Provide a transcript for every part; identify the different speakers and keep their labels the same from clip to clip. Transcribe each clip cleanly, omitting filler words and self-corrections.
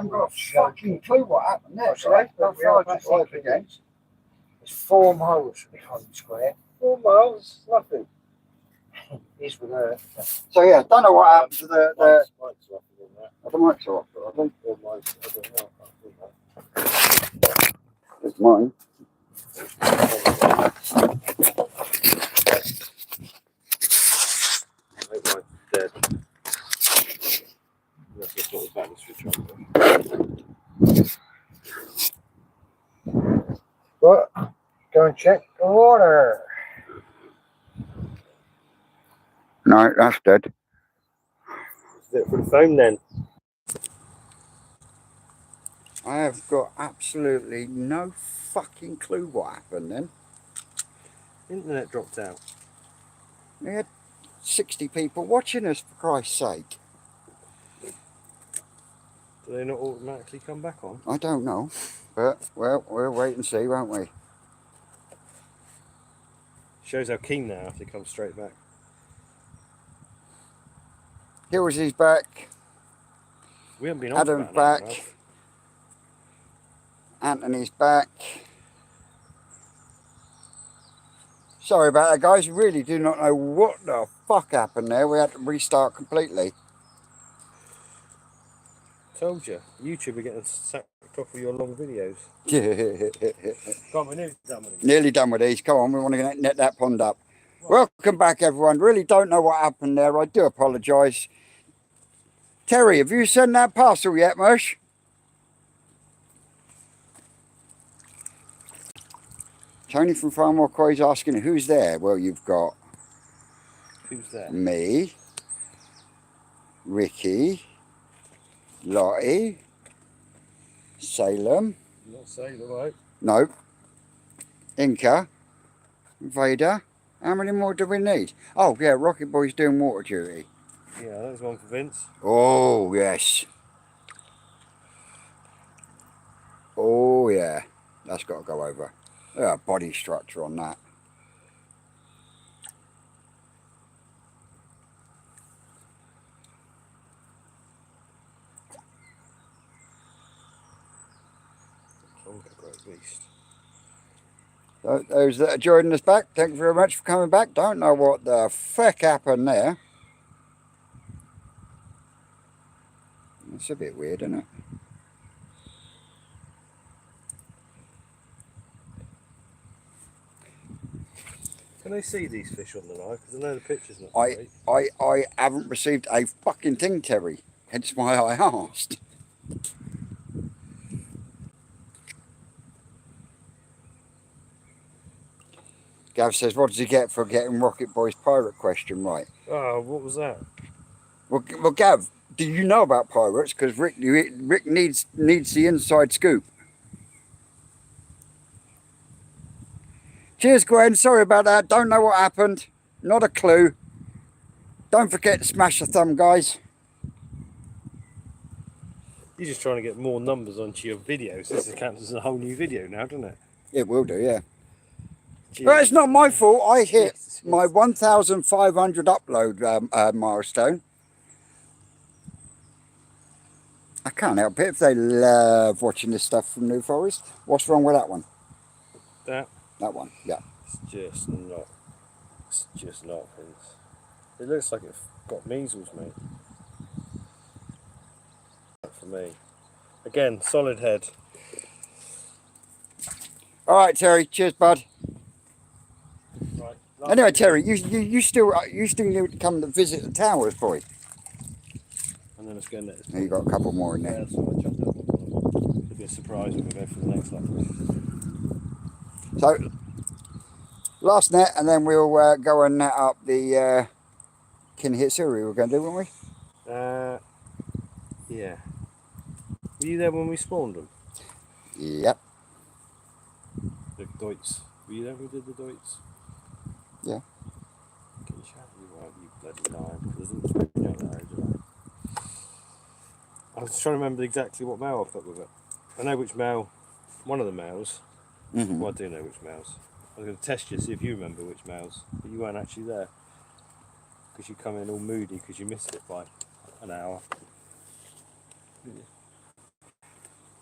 Speaker 1: haven't got a fucking clue what happened there. So that's what we are back live against. It's 4 miles behind the square.
Speaker 2: 4 miles, nothing.
Speaker 1: Is with her. So yeah, don't know what happened to the
Speaker 2: Mike's off on that.
Speaker 1: the mics are off, I think.
Speaker 2: Or mine's, I don't know, I can't
Speaker 1: It's mine.
Speaker 2: I think mine's dead. Unless I put the battery switch on.
Speaker 1: But go and check the water. No, that's dead.
Speaker 2: Is it for the phone then?
Speaker 1: I have got absolutely no fucking clue what happened then.
Speaker 2: Internet dropped out.
Speaker 1: We had 60 people watching us, for Christ's sake.
Speaker 2: Do they not automatically come back on?
Speaker 1: I don't know, but well, we'll wait and see, won't we?
Speaker 2: Shows how keen they are if they come straight back.
Speaker 1: Hills is back.
Speaker 2: We haven't been on
Speaker 1: Adam's
Speaker 2: for about an hour,
Speaker 1: back. Anthony's back. Sorry about that, guys. We really do not know what the fuck happened there. We had to restart completely.
Speaker 2: Told you, YouTube are getting sacked off of your long videos. Can't we nearly done with these?
Speaker 1: Nearly done with these. Come on, we want to net that pond up. Welcome back, everyone. Really don't know what happened there. I do apologise. Terry, have you sent that parcel yet, Mush? Tony from Farmore Coy's asking who's there. Well, you've got
Speaker 2: Who's there?
Speaker 1: me, Ricky, Lottie, Salem.
Speaker 2: Not Salem, right?
Speaker 1: No. Inca, Vader. How many more do we need? Oh, yeah, Rocket Boy's doing water duty.
Speaker 2: Yeah, there's one for Vince.
Speaker 1: Oh, yes. Oh, yeah. That's got to go over. Yeah, body structure on that.
Speaker 2: Great beast.
Speaker 1: So those that are joining us back, thank you very much for coming back. Don't know what the fuck happened there. It's a bit weird, isn't it?
Speaker 2: Can I see these fish on the live? Because I know the picture's not great.
Speaker 1: I haven't received a fucking thing, Terry. Hence why I asked. Gav says, what does he get for getting Rocket Boy's pirate question right?
Speaker 2: Oh, what was that?
Speaker 1: Well, Gav, do you know about pirates? Because Rick needs the inside scoop. Cheers, Gwen. Sorry about that. Don't know what happened. Not a clue. Don't forget to smash the thumb, guys.
Speaker 2: You're just trying to get more numbers onto your videos. This counts as a whole new video now, doesn't it?
Speaker 1: It will do, yeah.
Speaker 2: Jeez.
Speaker 1: But it's not my fault. I hit my 1,500 upload milestone. I can't help it if they love watching this stuff from New Forest. What's wrong with that one?
Speaker 2: That
Speaker 1: one, yeah.
Speaker 2: It's just not. It's just not, Vince. It looks like it's got measles, mate. For me. Again, solid head.
Speaker 1: All right, Terry. Cheers, bud.
Speaker 2: Right.
Speaker 1: Anyway, Terry, you still need to come to visit the towers, boy.
Speaker 2: And then let's go next.
Speaker 1: Now you got a couple more in there.
Speaker 2: Yeah, so I chucked that one. It'll be a surprise when we go for the next one.
Speaker 1: So, last net, and then we'll go and net up the Kinhitsuri we're going to do, won't we?
Speaker 2: Yeah. Were you there when we spawned them?
Speaker 1: Yep.
Speaker 2: The Deutz. Were you there when we did the Deutz?
Speaker 1: Yeah.
Speaker 2: Can you shout? You right, you bloody liar. Because I didn't speak out that age, did I? I was trying to remember exactly what male I put with it. I know which male, one of the males.
Speaker 1: Mm-hmm.
Speaker 2: Well, I do know which males. I was going to test you, see if you remember which males, but you weren't actually there. Because you come in all moody because you missed it by an hour.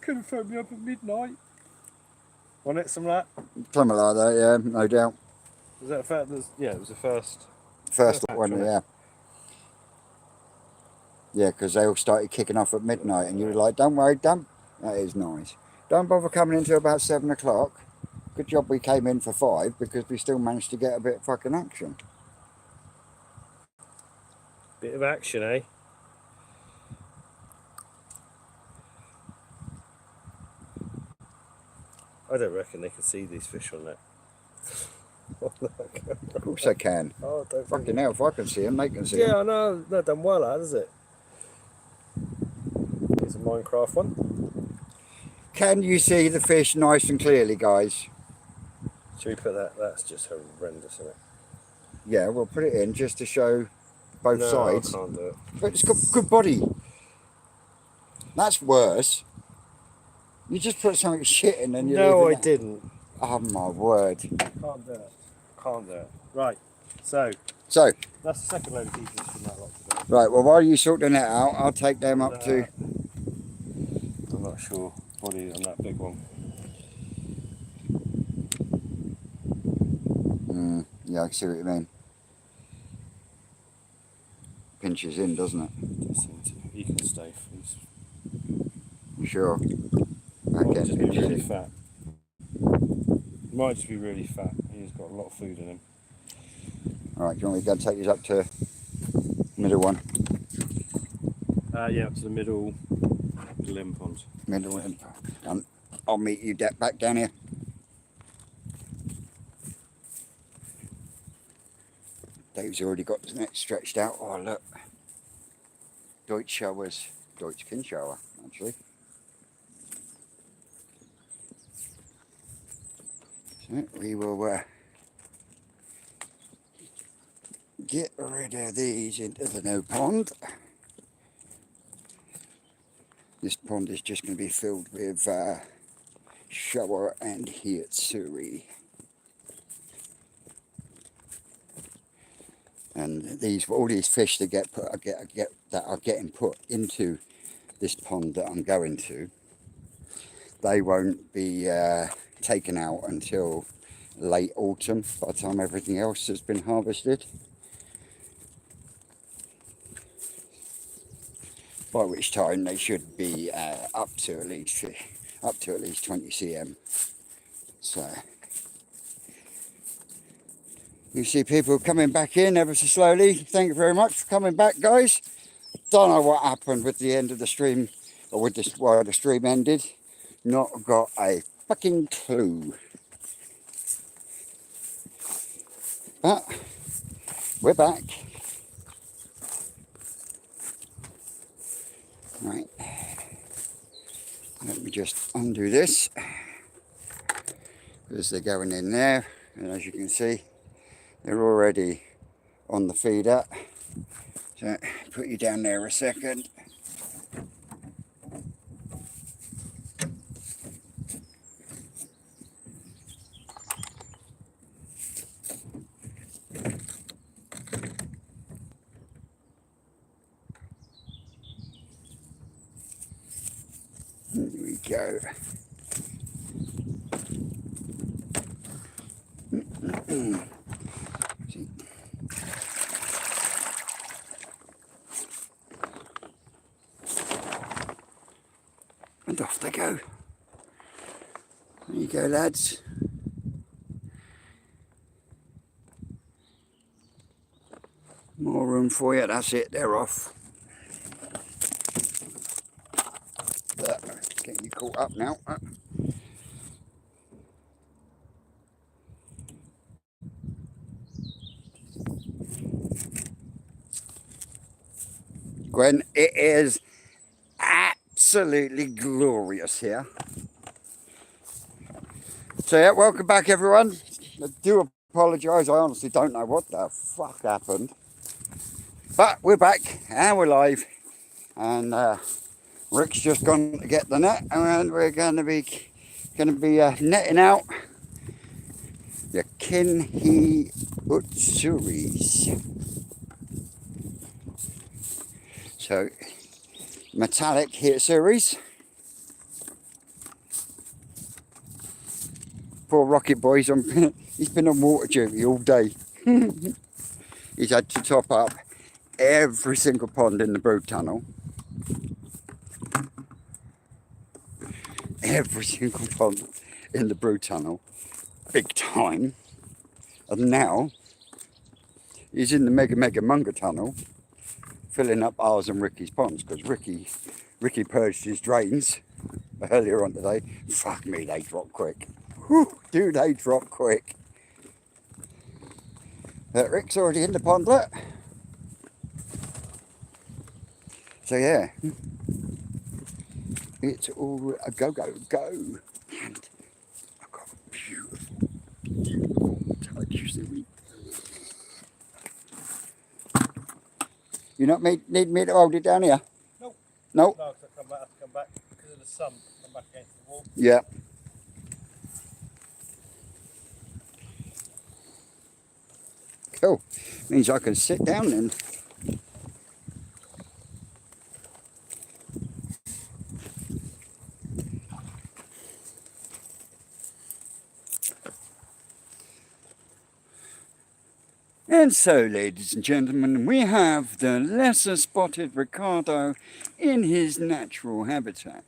Speaker 2: Could have phoned me up at midnight. Wasn't it, something like that?
Speaker 1: Something like that, yeah, no doubt.
Speaker 2: Was that a fact? Yeah, it was the first.
Speaker 1: First
Speaker 2: hatch,
Speaker 1: one,
Speaker 2: wasn't it?
Speaker 1: yeah. Yeah, because they all started kicking off at midnight, and you were like, don't worry, that is nice. Don't bother coming until about 7 o'clock. Good job we came in for 5, because we still managed to get a bit of fucking action.
Speaker 2: Bit of action, eh? I don't reckon they can see these fish on that.
Speaker 1: Of course they can.
Speaker 2: Oh, don't
Speaker 1: Fucking hell, if I can see them, they can see them.
Speaker 2: Yeah, I know. Not done well, that is it? It's a Minecraft one.
Speaker 1: Can you see the fish nice and clearly, guys?
Speaker 2: Should we put that? That's just horrendous, isn't it?
Speaker 1: Yeah, we'll put it in just to show both sides.
Speaker 2: I can't do it.
Speaker 1: But it's got good body. That's worse. You just put something shit in and you
Speaker 2: No,
Speaker 1: leave
Speaker 2: I
Speaker 1: it.
Speaker 2: didn't.
Speaker 1: Oh my word.
Speaker 2: Can't do it. Can't do it. Right. So
Speaker 1: So,
Speaker 2: that's the second load of pieces from that lot today.
Speaker 1: right, well, while you sorting that out, I'll take them up to...
Speaker 2: I'm not sure. Body on that big one.
Speaker 1: Yeah, I can see what you mean. Pinches in, doesn't it?
Speaker 2: He can stay. He's
Speaker 1: Sure.
Speaker 2: might
Speaker 1: Okay,
Speaker 2: just be
Speaker 1: pinches
Speaker 2: really
Speaker 1: in.
Speaker 2: fat. He might just be really fat. He's got a lot of food in him.
Speaker 1: Alright, do you want me to go and take these up to middle one?
Speaker 2: Yeah, up to the middle limb pond.
Speaker 1: Middle one. I'll meet you back down here. Dave's already got his neck stretched out. Oh, look. Deutsch showers. Deutsch kin shower, actually. So we will get rid of these into the new pond. This pond is just going to be filled with shower and Hatchery. And all these fish that that are getting put into this pond that I'm going to, they won't be taken out until late autumn, by the time everything else has been harvested. By which time they should be up to at least 20 cm. So you see people coming back in ever so slowly. Thank you very much for coming back, guys. Don't know what happened with the end of the stream, or with this, why the stream ended. Not got a fucking clue. But we're back. Right. Let me just undo this, because they're going in there, and as you can see, they're already on the feeder. So put you down there a second. Here we go. See. And off they go. There you go, lads. More room for you. That's it. They're off. Getting you caught up now. Gwen, it is absolutely glorious here. So yeah, welcome back everyone. I do apologise, I honestly don't know what the fuck happened. But we're back and we're live. And Rick's just gone to get the net, and we're going to be netting out the Kinhi Utsuris. So metallic Hatcheries. Poor Rocket Boy's on. He's been on water duty all day. He's had to top up every single pond in the brood tunnel. Every single pond in the brood tunnel. Big time. And now he's in the mega munga tunnel filling up ours and Ricky's ponds, because Ricky purged his drains earlier on today. Fuck me, they drop quick. Whew, dude, they drop quick. Rick's already in the pondlet. So yeah, it's all a go. And I've got a beautiful touch, you see. You not need me to hold it down here?
Speaker 2: Nope.
Speaker 1: Nope.
Speaker 2: No, because I have to come back because of the sun. Come back against the wall.
Speaker 1: Yeah. Cool. Means I can sit down then. And so, ladies and gentlemen, we have the lesser spotted Ricardo in his natural habitat.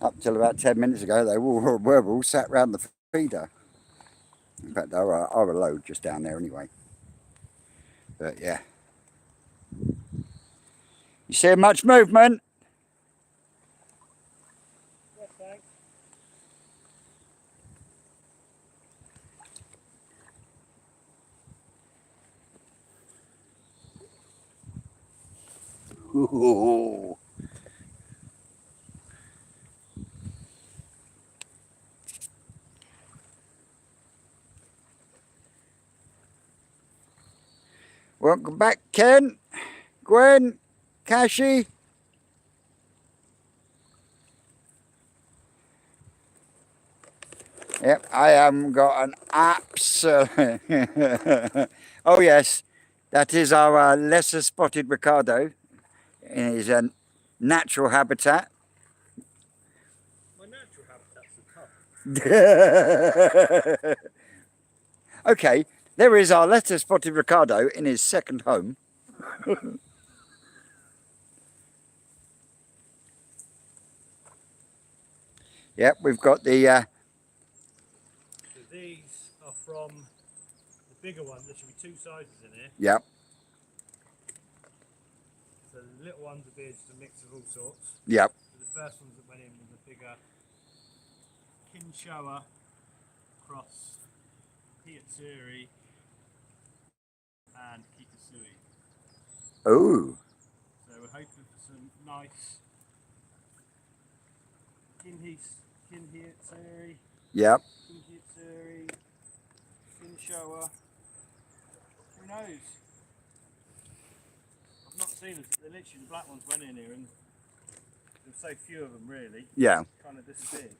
Speaker 1: Up till about 10 minutes ago, they were all sat round the feeder. In fact, they were a load just down there anyway. But yeah. You see much movement?
Speaker 2: Yes, thanks.
Speaker 1: Ooh. Welcome back, Ken, Gwen, Kashi. Yep, I haven't got an absolute... Oh yes, that is our lesser spotted Ricardo in his natural habitat.
Speaker 2: My natural habitat's a tough.
Speaker 1: Okay, there is our lesser spotted Ricardo in his second home. Yep, we've got the...
Speaker 2: So these are from the bigger one. There should be two sizes in here.
Speaker 1: Yep.
Speaker 2: So the little ones are being just a mix of all sorts.
Speaker 1: Yep.
Speaker 2: So the first ones that went in was a bigger Kinshowa cross Hatchery and Kikasui.
Speaker 1: Oh.
Speaker 2: So we're hoping for some nice Kinhatsueri,
Speaker 1: Yep.
Speaker 2: Kinshowa. Who knows? I've not seen it. Literally, the black ones went in here, and there's so few of them really.
Speaker 1: Yeah.
Speaker 2: Kind of disappeared.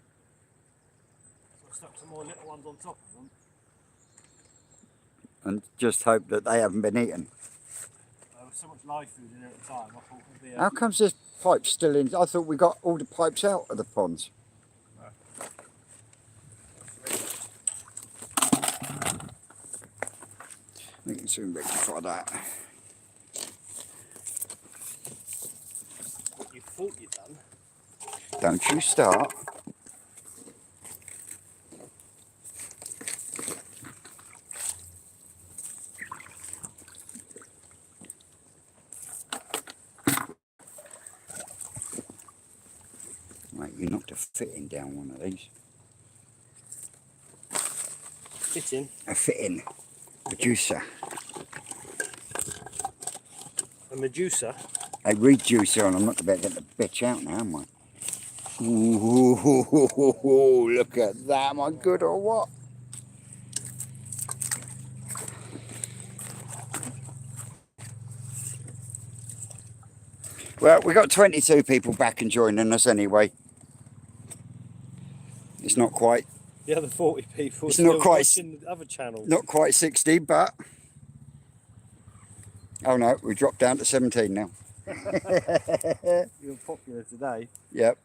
Speaker 2: So I stuck some more little ones on top of them.
Speaker 1: And just hope that they haven't been eaten.
Speaker 2: There was so much live food in there at the time. I thought it'd be a...
Speaker 1: How comes this pipe's still in? I thought we got all the pipes out of the ponds. We can soon rectify that.
Speaker 2: You thought you'd done.
Speaker 1: Don't you start. Right, you knocked a fitting down one of these.
Speaker 2: Fitting?
Speaker 1: A fitting. Reducer.
Speaker 2: A Medusa?
Speaker 1: A reducer, and I'm not about to get the bitch out now, am I? Ooh, look at that. Am I good or what? Well, we got 22 people back and joining us anyway. It's not quite.
Speaker 2: The other 40 people
Speaker 1: It's
Speaker 2: still
Speaker 1: not quite
Speaker 2: watching the other channels.
Speaker 1: Not quite 60, but Oh no, we dropped down to 17 now.
Speaker 2: You're popular today.
Speaker 1: Yep.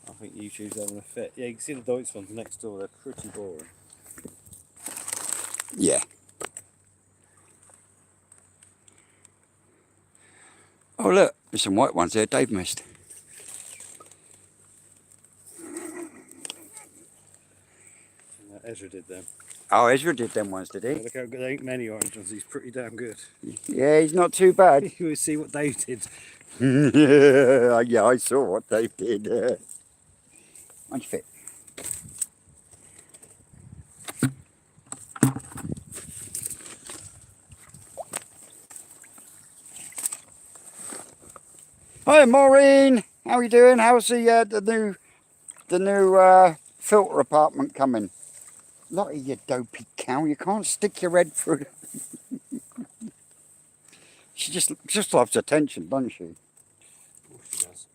Speaker 2: I think YouTube's having a fit. Yeah, you can see the Deutsch ones next door. They're pretty boring.
Speaker 1: Yeah. Oh look, there's some white ones there Dave missed.
Speaker 2: Ezra did them.
Speaker 1: Oh, Ezra did them ones, did
Speaker 2: Yeah,
Speaker 1: he?
Speaker 2: look how good. There ain't many orange ones. He's pretty damn good.
Speaker 1: Yeah, he's not too bad.
Speaker 2: You will see what Dave did.
Speaker 1: Yeah, I saw what Dave did. How'd you fit? Hi, Maureen. How are you doing? How's the new filter apartment coming? Lot of you dopey cow. You can't stick your head through. She just loves attention, doesn't she?
Speaker 2: Of course she does.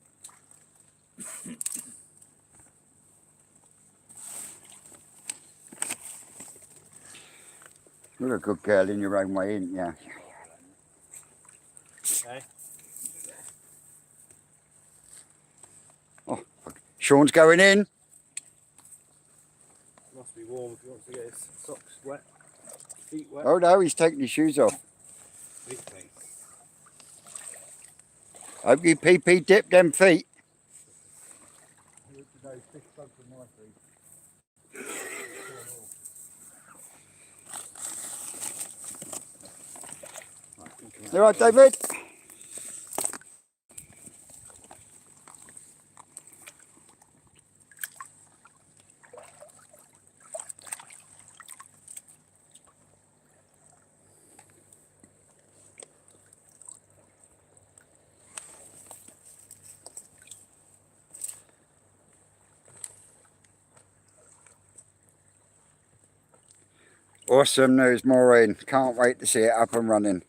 Speaker 1: You're a good girl in your own way, ain't you?
Speaker 2: Okay.
Speaker 1: Oh, Sean's going in.
Speaker 2: Must be warm if he wants to get his socks wet, feet wet.
Speaker 1: Oh no, he's taking his shoes off.
Speaker 2: Big thing.
Speaker 1: Hope you pee dip them feet. You all right, David? Awesome news, Maureen. Can't wait to see it up and running.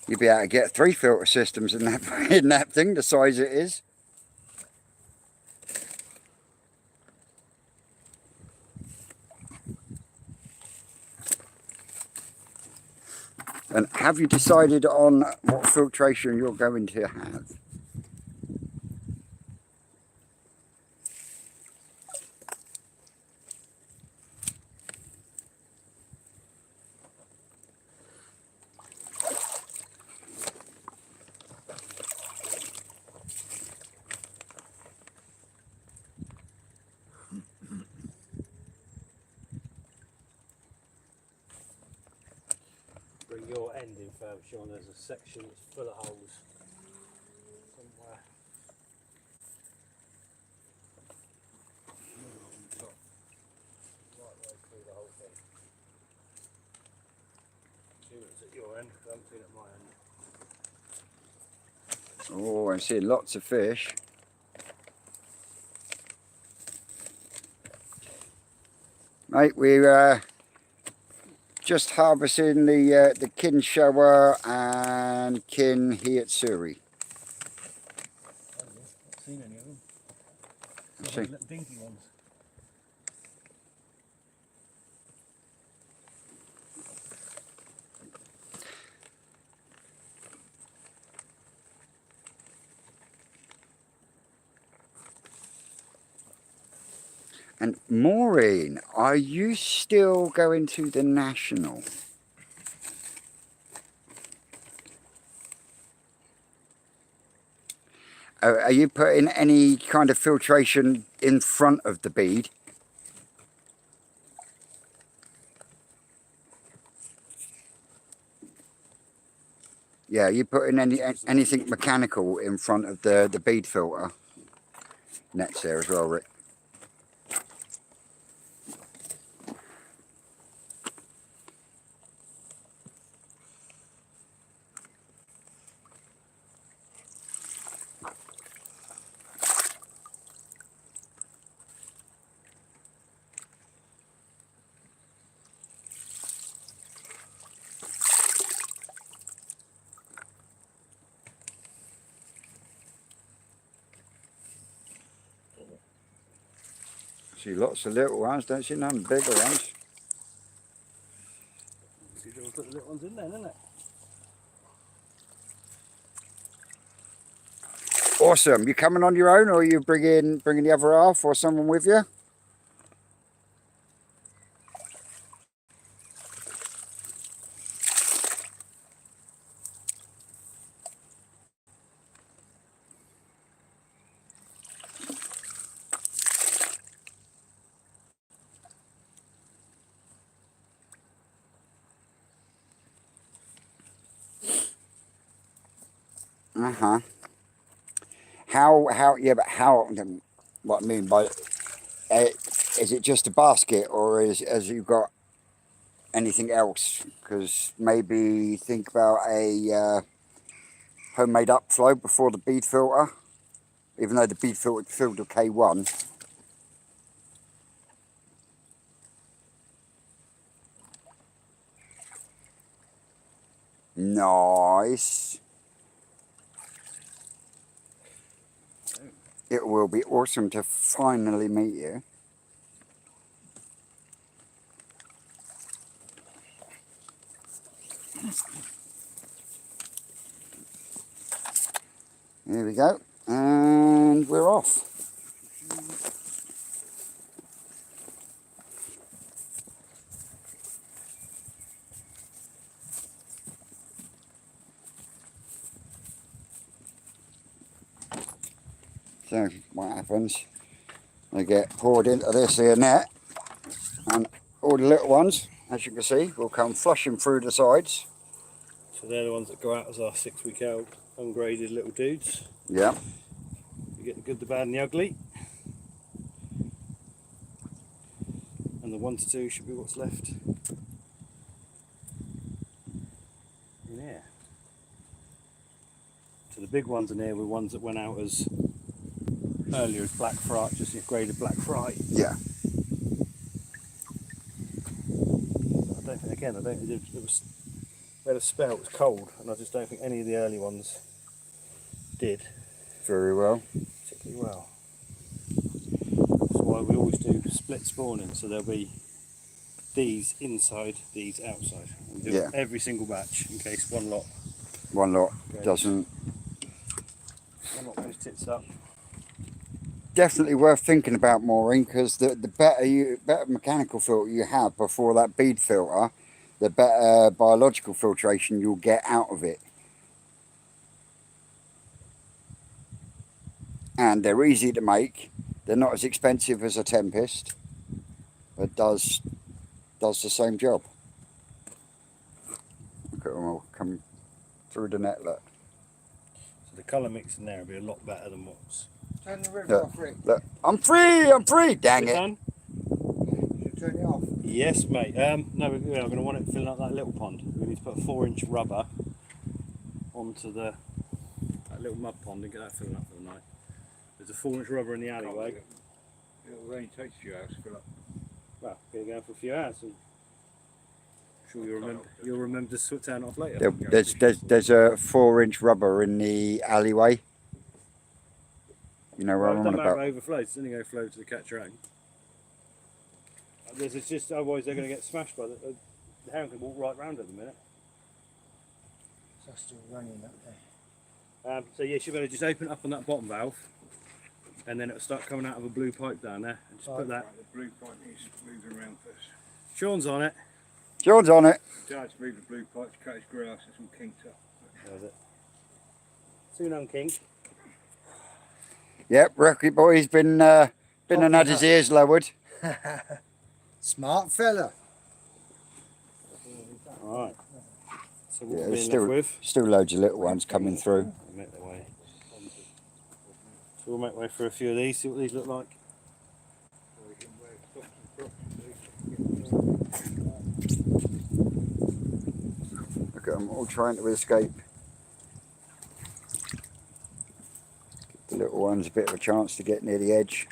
Speaker 1: You'll be able to get 3 filter systems in that in that thing, the size it is. And have you decided on what filtration you're going to have?
Speaker 2: Bring your end in further, Sean. There's a section that's full of holes somewhere. Right way through the whole thing. See what's at your end, I haven't seen it at my end.
Speaker 1: Oh, I'm seeing lots of fish. Mate, we're just harvesting the kin shower and kin Hatchery.
Speaker 2: I haven't seen any of them.
Speaker 1: See.
Speaker 2: Little dinky ones.
Speaker 1: And Maureen, are you still going to the National? Are you putting any kind of filtration in front of the bead? Yeah, are you putting anything mechanical in front of the bead filter? Nets there as well, Rick. See lots of little ones, don't see none bigger ones.
Speaker 2: put the little ones in there, isn't it?
Speaker 1: Awesome. You coming on your own, or are you bringing the other half or someone with you? Uh-huh. Yeah, but how, what I mean by, is it just a basket, or has you got anything else? Because maybe think about a homemade upflow before the bead filter, even though the bead filter filled with K1. Nice. It will be awesome to finally meet you. Here we go, and we're off. So what happens, they get poured into this here net, and all the little ones, as you can see, will come flushing through the sides.
Speaker 2: So they're the ones that go out as our 6-week old ungraded little dudes.
Speaker 1: Yeah.
Speaker 2: You get the good, the bad and the ugly. And the 1 to 2 should be what's left in here. So the big ones in here were ones that went out as earlier as black fry, just a graded black fry.
Speaker 1: Yeah.
Speaker 2: I don't think, again, I don't think it was, we had a spell, it was cold, and I just don't think any of the early ones did
Speaker 1: Very well.
Speaker 2: particularly well. That's why we always do split spawning, so there'll be these inside, these outside. And do
Speaker 1: Yeah.
Speaker 2: every single batch in case one lot
Speaker 1: doesn't.
Speaker 2: one lot goes tits up.
Speaker 1: Definitely worth thinking about, Maureen, because the better mechanical filter you have before that bead filter, the better biological filtration you'll get out of it. And they're easy to make. They're not as expensive as a Tempest, but does the same job. Look at them all come through the net, look.
Speaker 2: So the colour mix in there will be a lot better than what's.
Speaker 3: Turn the river off, Rick.
Speaker 1: Look, I'm free, dang it.
Speaker 2: Done?
Speaker 3: You turn it off.
Speaker 2: Yes, mate. No, we're going to want it filling up that little pond. We need to put a 4-inch rubber onto that little mud pond and get that filling up for the night. There's a 4-inch rubber in the alleyway.
Speaker 3: It'll only take a few hours to fill up.
Speaker 2: Well, we're going for a few hours. And I'm sure you'll remember to turn it off later.
Speaker 1: There's a 4-inch rubber in the alleyway. You know where
Speaker 2: Well,
Speaker 1: I'm
Speaker 2: it
Speaker 1: on
Speaker 2: doesn't matter
Speaker 1: about.
Speaker 2: if it overflows, it's only going to flow to the catcher. It's just, otherwise they're going to get smashed by the herring can walk right round at the minute.
Speaker 3: So that's still running up there.
Speaker 2: So yeah, you should better just open it up on that bottom valve, and then it'll start coming out of a blue pipe down there, and just put that.
Speaker 3: Right, the blue pipe needs to move around first.
Speaker 2: Sean's on it.
Speaker 1: John's on it.
Speaker 3: Dad's moved the blue pipe to cut his grass, it's all kinked up.
Speaker 2: There's it. Soon unkink.
Speaker 1: Yep, Rocky Boy's been and had his ears lowered.
Speaker 3: Smart fella.
Speaker 2: Alright. So what
Speaker 1: Yeah,
Speaker 2: we're
Speaker 1: there's
Speaker 2: being left with.
Speaker 1: still loads of little ones coming through.
Speaker 2: We'll make their way. So we'll make way for a few of these, see what these look like.
Speaker 1: Look at them all trying to escape. Give the little ones a bit of a chance to get near the edge.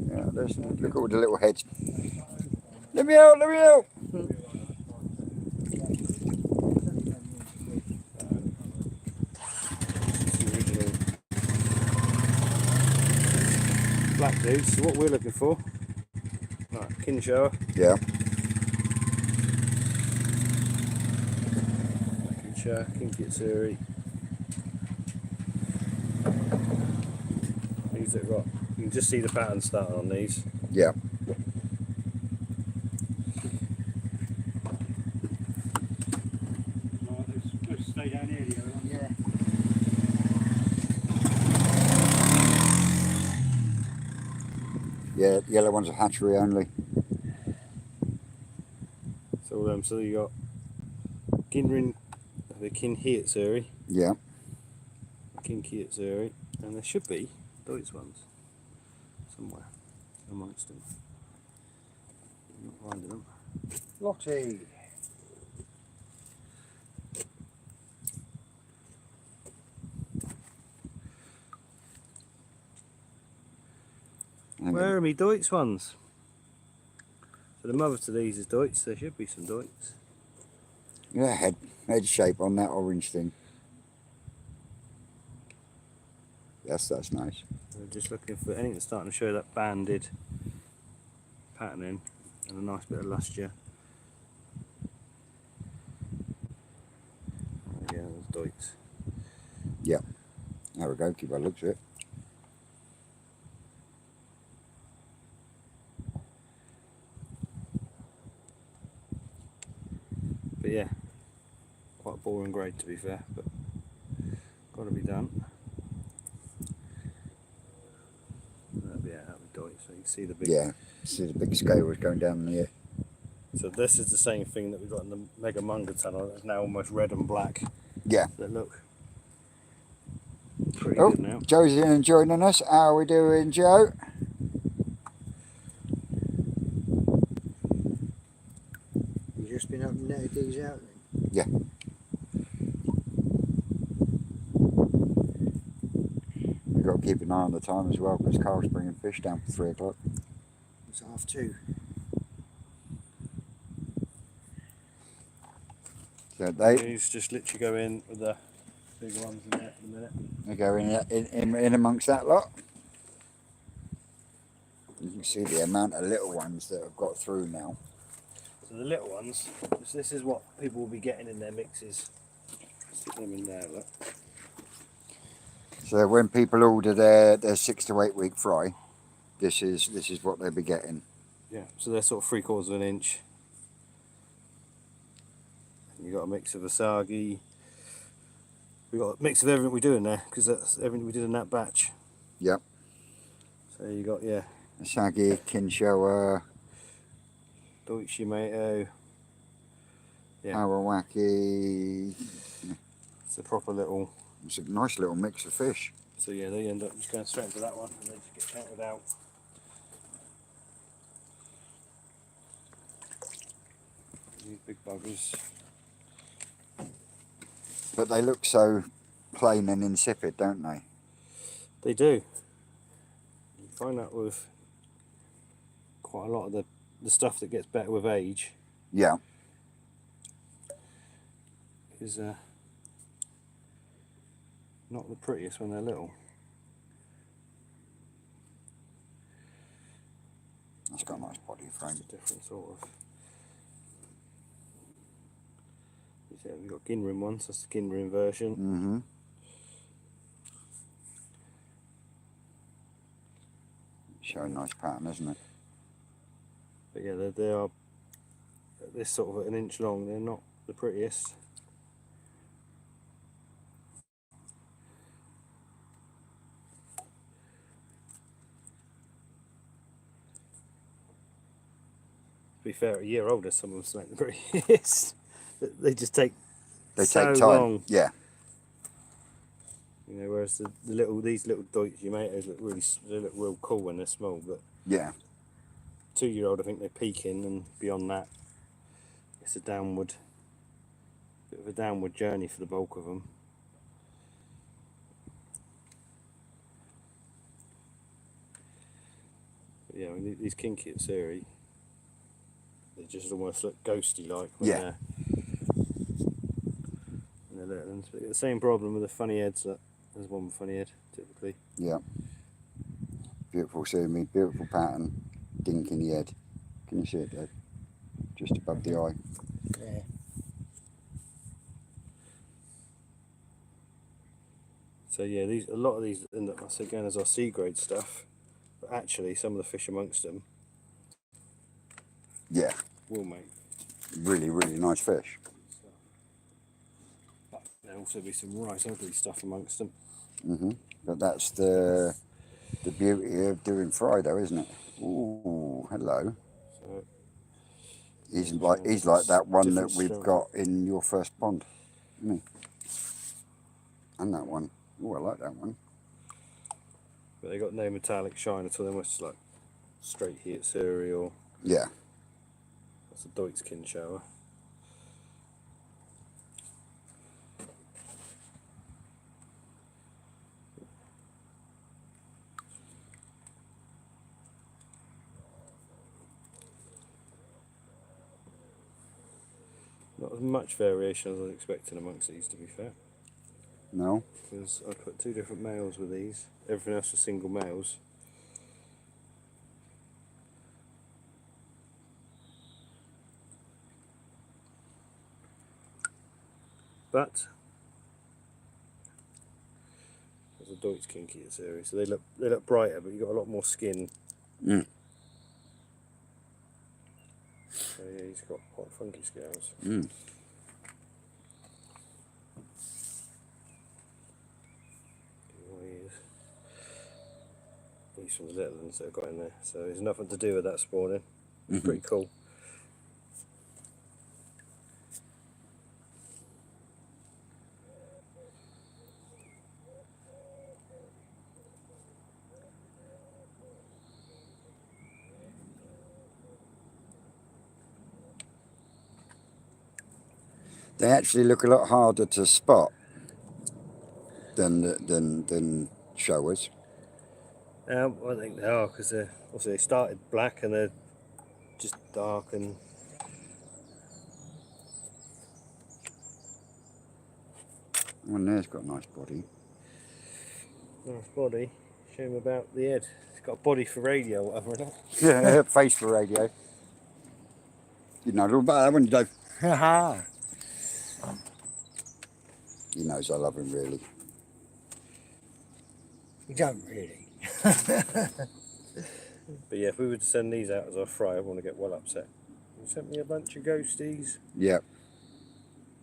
Speaker 1: Yeah, look at all the little heads. Let me out, let me out!
Speaker 2: Black dudes, so what we're looking for Right, kin shower.
Speaker 1: Yeah.
Speaker 2: Kin shower, kin kitsuri. These that got, you can just see the pattern starting on these.
Speaker 1: Yeah.
Speaker 2: Right, let's stay down here,
Speaker 3: Yeah.
Speaker 1: Yeah, the yellow ones are hatchery only.
Speaker 2: So you got Ginrin, the kin kitsuri,
Speaker 1: Yeah.
Speaker 2: kin kitsuri, and there should be Deutsch ones somewhere amongst them. I'm not finding them.
Speaker 3: Lottie.
Speaker 2: Where are me Deutsch ones? So the mother to these is Deutsch, there should be some Deutsch.
Speaker 1: Yeah, head shape on that orange thing. Yes, that's nice.
Speaker 2: We're just looking for anything that's starting to show that banded patterning and a nice bit of lustre. Oh, yeah, there's Deutsch.
Speaker 1: Yeah. There we go, keep a look at it.
Speaker 2: But yeah, quite a boring grade to be fair, but got to be done. That'll be Deutsch, so you can see the big.
Speaker 1: Yeah, see the big scales going down in the air.
Speaker 2: So this is the same thing that we got in the Mega Munga tunnel. It's now almost red and black.
Speaker 1: Yeah.
Speaker 2: That look pretty
Speaker 1: Oh,
Speaker 2: good now.
Speaker 1: Joe's in joining us. How are we doing, Joe?
Speaker 3: You've just been up and netted these out then?
Speaker 1: Yeah. We've got to keep an eye on the time as well because Carl's bringing fish down for 3 o'clock.
Speaker 3: It's 1:30.
Speaker 1: So
Speaker 2: These just literally go in with the big ones in there for the minute.
Speaker 1: they go in amongst that lot. You can see the amount of little ones that have got through now.
Speaker 2: So the little ones, this is what people will be getting in their mixes. Stick them in there, look.
Speaker 1: So when people order their 6 to 8 week fry, this is what they'll be getting.
Speaker 2: Yeah, so they're sort of 3/4 of an inch. You got a mix of Asagi. We got a mix of everything we do in there because that's everything we did in that batch.
Speaker 1: Yep.
Speaker 2: So you got
Speaker 1: Asagi, Kinshowa,
Speaker 2: Deutsche Tomato. Yeah.
Speaker 1: Arawaki.
Speaker 2: It's a proper little.
Speaker 1: It's a nice little mix of fish.
Speaker 2: So yeah, they end up just going straight into that one and they just get counted out. These big buggers.
Speaker 1: But they look so plain and insipid, don't they?
Speaker 2: They do. You find that with quite a lot of the stuff that gets better with age
Speaker 1: Yeah.
Speaker 2: is not the prettiest when they're little.
Speaker 1: That's got a nice body frame.
Speaker 2: It's a different sort of. We've got Ginrin ones, that's the Ginrin version.
Speaker 1: Mm-hmm. Showing nice pattern, isn't it?
Speaker 2: But yeah, they are this sort of 1 inch long, they're not the prettiest. To be fair, a year older, some of them ain't the prettiest. They just take so
Speaker 1: take time.
Speaker 2: long.
Speaker 1: Yeah.
Speaker 2: You know, whereas these little Deutsche tomatoes look they look real cool when they're small, but
Speaker 1: Yeah.
Speaker 2: 2-year-old I think they're peaking, and beyond that it's a bit of a downward journey for the bulk of them. But yeah, I mean, these kin kitsuri, they just almost look ghosty like when
Speaker 1: Yeah.
Speaker 2: they're little ones. But the same problem with the funny heads that there's one with funny head typically.
Speaker 1: Yeah. Beautiful sumi, beautiful pattern, dink in the head. Can you see it there? Just above the eye.
Speaker 3: Yeah.
Speaker 2: So yeah, a lot of these end up, again, as our C grade stuff, but actually some of the fish amongst them
Speaker 1: Yeah,
Speaker 2: will make.
Speaker 1: really, really nice fish.
Speaker 2: But there'll also be some right ugly stuff amongst them.
Speaker 1: But that's the beauty of doing fry, though, isn't it? Ooh, hello.
Speaker 2: So
Speaker 1: He's like that one that we've got in your first pond, isn't he? And that one. Oh, I like that one.
Speaker 2: But they got no metallic shine at all. They're almost like straight Hatchery, or
Speaker 1: Yeah.
Speaker 2: that's a Deutschkin shower. Not as much variation as I was expecting amongst these, to be fair.
Speaker 1: No.
Speaker 2: Because I put 2 different males with these. Everything else was single males. But there's a Deutschkin Hatchery, so they look brighter, but you've got a lot more skin. So yeah, he's got quite funky scales. He's from the little ones that I've got in there, so there's nothing to do with that spawning. It's pretty cool.
Speaker 1: They actually look a lot harder to spot than showers.
Speaker 2: I think they are, because obviously they started black and they're just dark, and
Speaker 1: One there's got a nice body.
Speaker 2: nice body. Shame about the head. It's got a body for radio, whatever, isn't it?
Speaker 1: Yeah, face for radio. You know all about that one, Dave.
Speaker 3: Haha.
Speaker 1: He knows I love him, really.
Speaker 3: You don't really.
Speaker 2: But yeah, if we were to send these out as our fry, I want to get well upset. You sent me a bunch of ghosties.
Speaker 1: Yeah.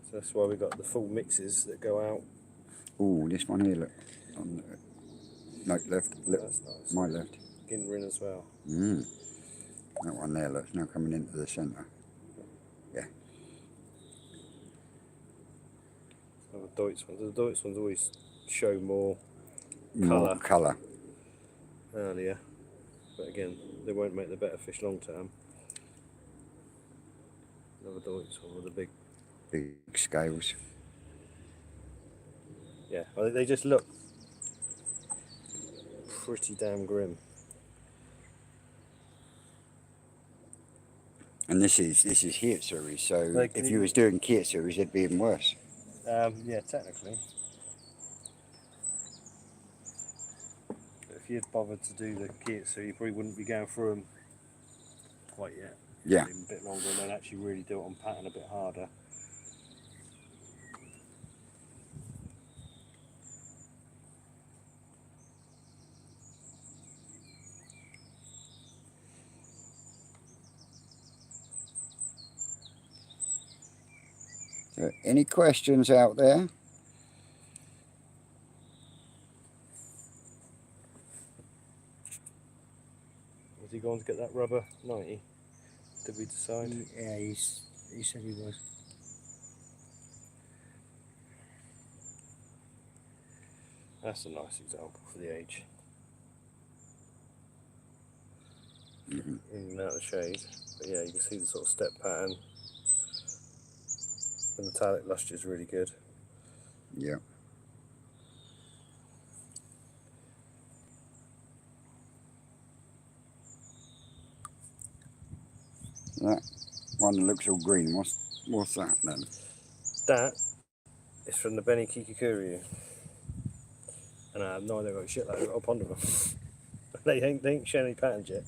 Speaker 2: So that's why we got the full mixes that go out.
Speaker 1: Oh, this one here, look. On the, no, left. Look,
Speaker 2: That's nice.
Speaker 1: my left.
Speaker 2: Ginrin as well.
Speaker 1: That one there, look, it's now coming into the centre. Yeah.
Speaker 2: So the Deutsch ones. The Deutsch ones always show more
Speaker 1: More colour.
Speaker 2: earlier. But again, they won't make the better fish long term. Another Deutsch one with the big
Speaker 1: scales.
Speaker 2: Yeah, I think they just look pretty damn grim.
Speaker 1: And this is Hatchery, so
Speaker 2: Like,
Speaker 1: if you was doing Hatcheries, it'd be even worse.
Speaker 2: Yeah, technically. But if you'd bothered to do the kits, so you probably wouldn't be going through them quite yet.
Speaker 1: Yeah.
Speaker 2: A bit longer, and then actually really do it on pattern a bit harder.
Speaker 1: So any questions out there?
Speaker 2: Was he going to get that rubber 90? Did we decide?
Speaker 3: Yeah, he said he was.
Speaker 2: That's a nice example for the age. In and out of the shade. But yeah, you can see the sort of step pattern. The metallic lustre is really good.
Speaker 1: Yeah. That one that looks all green, what's that then?
Speaker 2: That is from the Benny Kikikuru. And I have no idea, I've got shit like a pond of them. they ain't shown any patterns yet.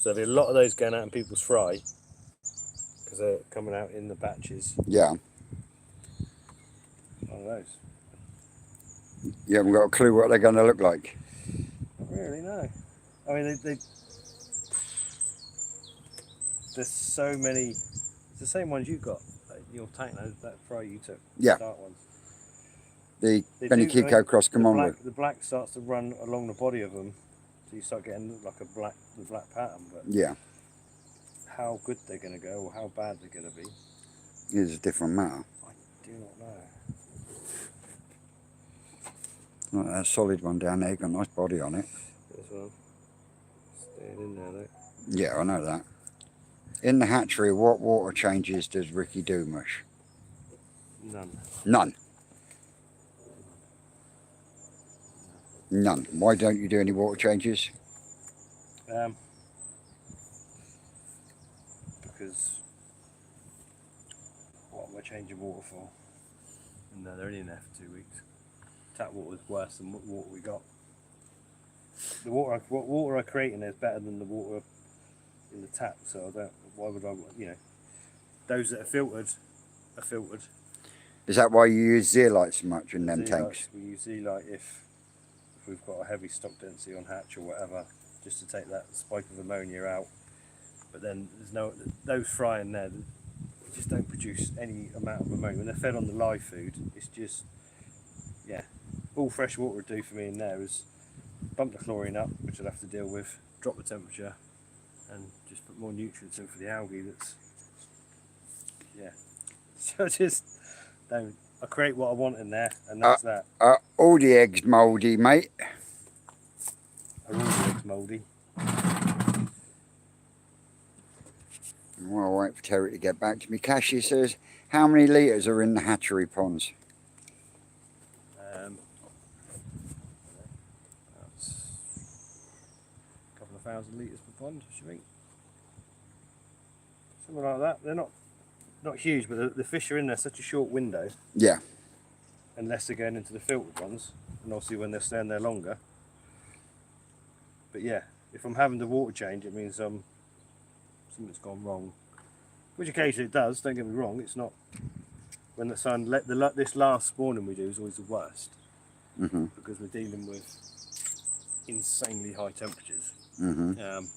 Speaker 2: So there'll be a lot of those going out in people's fry because they're coming out in the batches.
Speaker 1: Yeah.
Speaker 2: One of those.
Speaker 1: You haven't got a clue what they're going to look like.
Speaker 2: Not really, no. I mean, there's so many. It's the same ones you got. Like your tank, that fry you took.
Speaker 1: Yeah.
Speaker 2: The dark ones.
Speaker 1: The
Speaker 2: They
Speaker 1: Benny
Speaker 2: do,
Speaker 1: Kiko cross come on with.
Speaker 2: The black starts to run along the body of them, so you start getting like the black pattern. But
Speaker 1: Yeah.
Speaker 2: how good they're going to go or how bad they're going to be
Speaker 1: Is a different matter.
Speaker 2: I do not know.
Speaker 1: Like that solid one down there, got a nice body on it.
Speaker 2: This one staying in there though.
Speaker 1: Yeah, I know that. In the hatchery, what water changes does Ricky do, Mush?
Speaker 2: None.
Speaker 1: None. None. Why don't you do any water changes?
Speaker 2: Because what am I changing water for? No, they're only in there for 2 weeks. Tap water is worse than what water we got. The water, what water I create in there is better than the water in the tap. So I don't. Why would I? You know, those that are filtered are filtered.
Speaker 1: Is that why you use zeolite so much in them tanks?
Speaker 2: We use zeolite if we've got a heavy stock density on hatch or whatever, just to take that spike of ammonia out. But then there's no, those fry in there just don't produce any amount of ammonia. When they're fed on the live food, it's just, yeah. All fresh water would do for me in there is bump the chlorine up, which I'd have to deal with, drop the temperature, and just put more nutrients in for the algae that's, yeah. So I just don't, I create what I want in there, and that's that.
Speaker 1: All the eggs mouldy, mate.
Speaker 2: Are all the eggs mouldy?
Speaker 1: Well, I'll wait for Terry to get back to me. Cashy says, how many litres are in the hatchery ponds?
Speaker 2: That's a couple of 1,000 litres per pond, I should think. Something like that. They're not huge, but the fish are in there such a short window.
Speaker 1: Yeah.
Speaker 2: Unless they're going into the filtered ones, and obviously when they're staying there longer. But yeah, if I'm having the water change, it means something's gone wrong. Which occasionally it does. Don't get me wrong. It's not when the sun this last spawning we do is always the worst because we're dealing with insanely high temperatures. And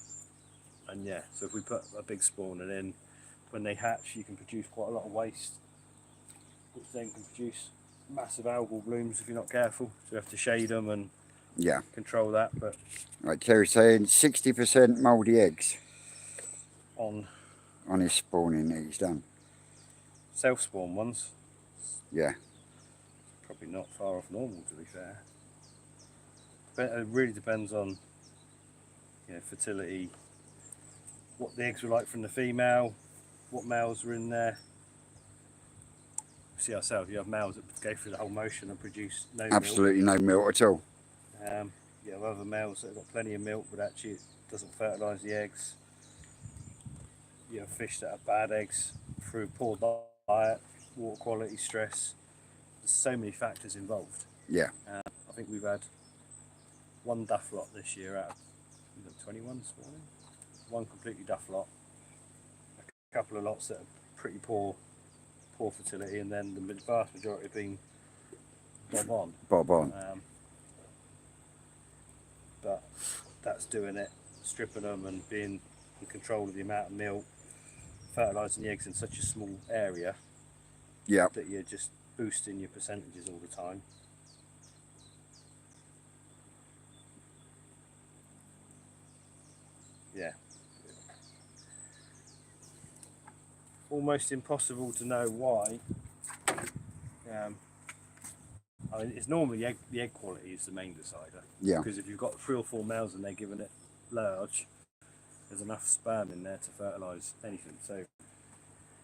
Speaker 2: yeah, so if we put a big spawner in, when they hatch, you can produce quite a lot of waste, which then can produce massive algal blooms if you're not careful. So you have to shade them and control that. But
Speaker 1: right, Terry's saying 60% mouldy eggs
Speaker 2: on
Speaker 1: his spawning that he's done.
Speaker 2: Self-spawn ones,
Speaker 1: yeah,
Speaker 2: probably not far off normal, to be fair. But it really depends on, you know, fertility, what the eggs were like from the female, what males were in there. See ourselves, you have males that go through the whole motion and produce no
Speaker 1: absolutely
Speaker 2: milk.
Speaker 1: no milk at all.
Speaker 2: You have other males that have got plenty of milk, but actually it doesn't fertilise the eggs. You have fish that have bad eggs through poor diet, water quality, stress. There's so many factors involved.
Speaker 1: Yeah.
Speaker 2: I think we've had one duff lot this year out of 21 this morning. One completely duff lot. A couple of lots that are pretty poor fertility, and then the vast majority have been bob on.
Speaker 1: Bob on.
Speaker 2: But that's doing it, stripping them and being in control of the amount of milk, fertilising the eggs in such a small area that you're just boosting your percentages all the time. Yeah. Almost impossible to know why. I mean, it's normally the egg quality is the main decider.
Speaker 1: Yeah.
Speaker 2: Because if you've got 3 or 4 males and they're giving it large, there's enough sperm in there to fertilise anything. So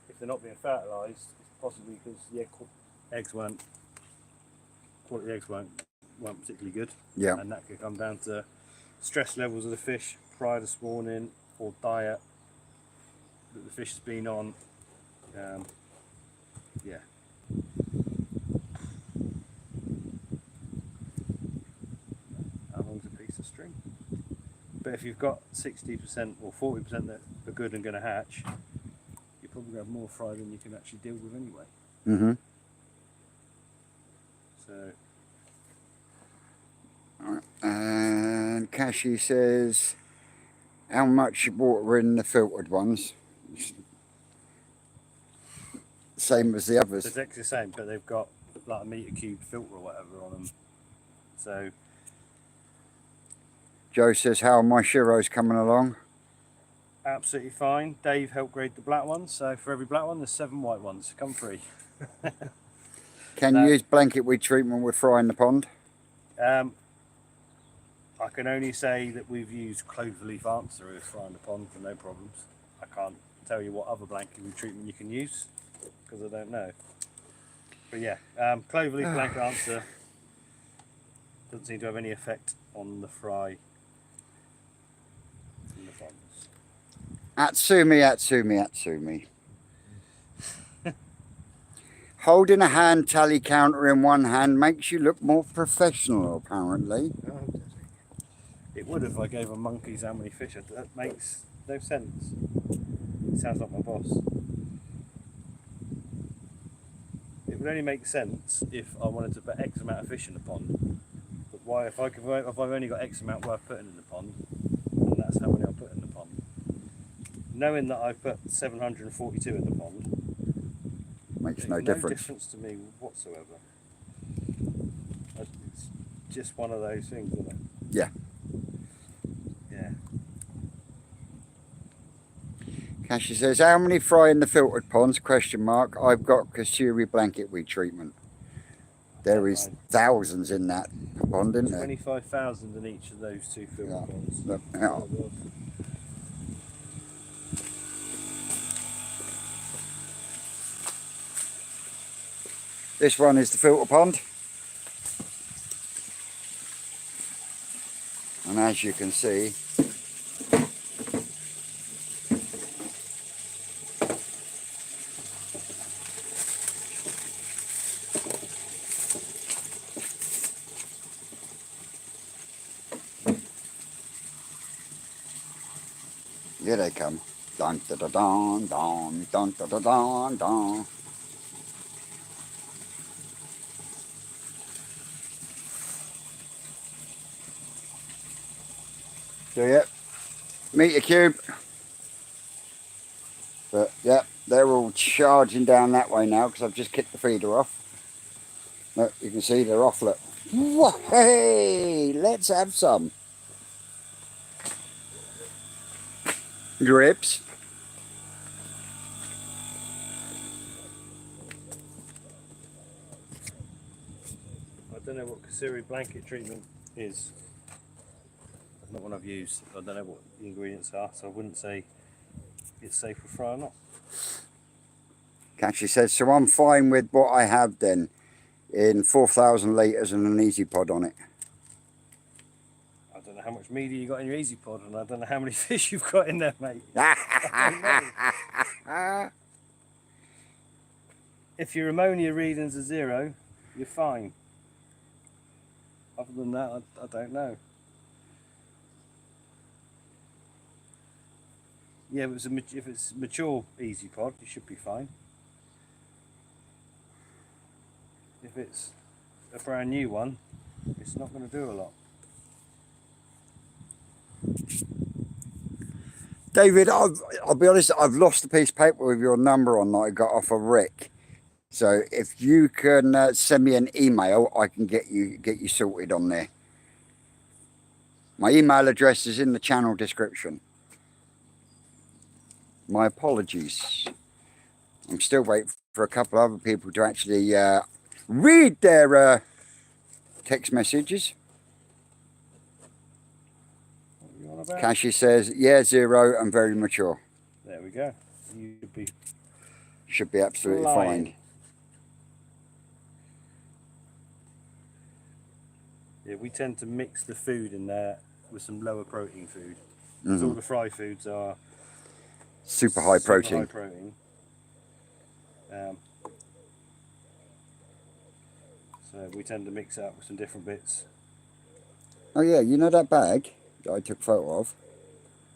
Speaker 2: if they're not being fertilised, it's possibly because the quality eggs weren't particularly good.
Speaker 1: Yeah.
Speaker 2: And that could come down to stress levels of the fish prior to spawning, or diet that the fish has been on. Yeah. How long's a piece of string? But if you've got 60% or 40% that are good and going to hatch, you're probably going to have more fry than you can actually deal with anyway.
Speaker 1: Mm-hmm.
Speaker 2: So.
Speaker 1: And Cashy says, how much water in the filtered ones? Same as the others.
Speaker 2: It's exactly the same, but they've got like a metre cube filter or whatever on them. So.
Speaker 1: Joe says, how are my Shiros coming along?
Speaker 2: Absolutely fine. Dave helped grade the black ones, so for every black one there's 7 white ones. Come free.
Speaker 1: Can you use blanket weed treatment with fry in the pond?
Speaker 2: I can only say that we've used cloverleaf answer with fry in the pond for no problems. I can't tell you what other blanket weed treatment you can use because I don't know. But yeah, cloverleaf blanket answer doesn't seem to have any effect on the fry in the ponds.
Speaker 1: Atsumi. Holding a hand tally counter in one hand makes you look more professional, apparently.
Speaker 2: It would if I gave a monkeys how many fish. That makes no sense. It sounds like my boss. It would only make sense if I wanted to put X amount of fish in the pond. But why, if I've only got X amount worth putting in the pond, and that's how many I'll put in the pond. Knowing that I've put 742 in the pond,
Speaker 1: makes no difference
Speaker 2: to me whatsoever. It's just one of those things, isn't it?
Speaker 1: Yeah.
Speaker 2: Yeah.
Speaker 1: Cashy says, how many fry in the filtered ponds? Question mark. I've got Kasuri blanket weed treatment. There is thousands in that pond, isn't there?
Speaker 2: 25,000 in each of those 2 filtered ponds.
Speaker 1: Look, yeah. This one is the filter pond. And as you can see, here they come. Dun da da dun dun dun da da dun dun. So yeah, meter cube. But yeah, they're all charging down that way now because I've just kicked the feeder off. Look, you can see they're off. Look, whoa, hey, let's have some drips.
Speaker 2: I don't know what Kasuri blanket treatment is. It's not one I've used. I don't know what the ingredients are, so I wouldn't say it's safe for fry or not.
Speaker 1: Cashy says, so I'm fine with what I have then in 4,000 litres and an easy pod on it.
Speaker 2: I don't know how much media you got in your easy pod, and I don't know how many fish you've got in there, mate. If your ammonia readings are 0, you're fine. Other than that, I don't know. Yeah, if it's mature easy pod, you should be fine. If it's a brand new one, it's not going to do a lot.
Speaker 1: David, I'll be honest, I've lost a piece of paper with your number on that I got off of Rick. So if you can send me an email, I can get you sorted on there. My email address is in the channel description. My apologies. I'm still waiting for a couple of other people to actually read their text messages.
Speaker 2: What are you on about?
Speaker 1: Cashy says, yeah, 0 and very mature.
Speaker 2: There we go. You
Speaker 1: Should be absolutely
Speaker 2: flying.
Speaker 1: fine.
Speaker 2: Yeah, we tend to mix the food in there with some lower protein food.
Speaker 1: Mm-hmm.
Speaker 2: All the fry foods are
Speaker 1: Super high protein.
Speaker 2: So we tend to mix it up with some different bits.
Speaker 1: Oh yeah, you know that bag? that I took a photo of.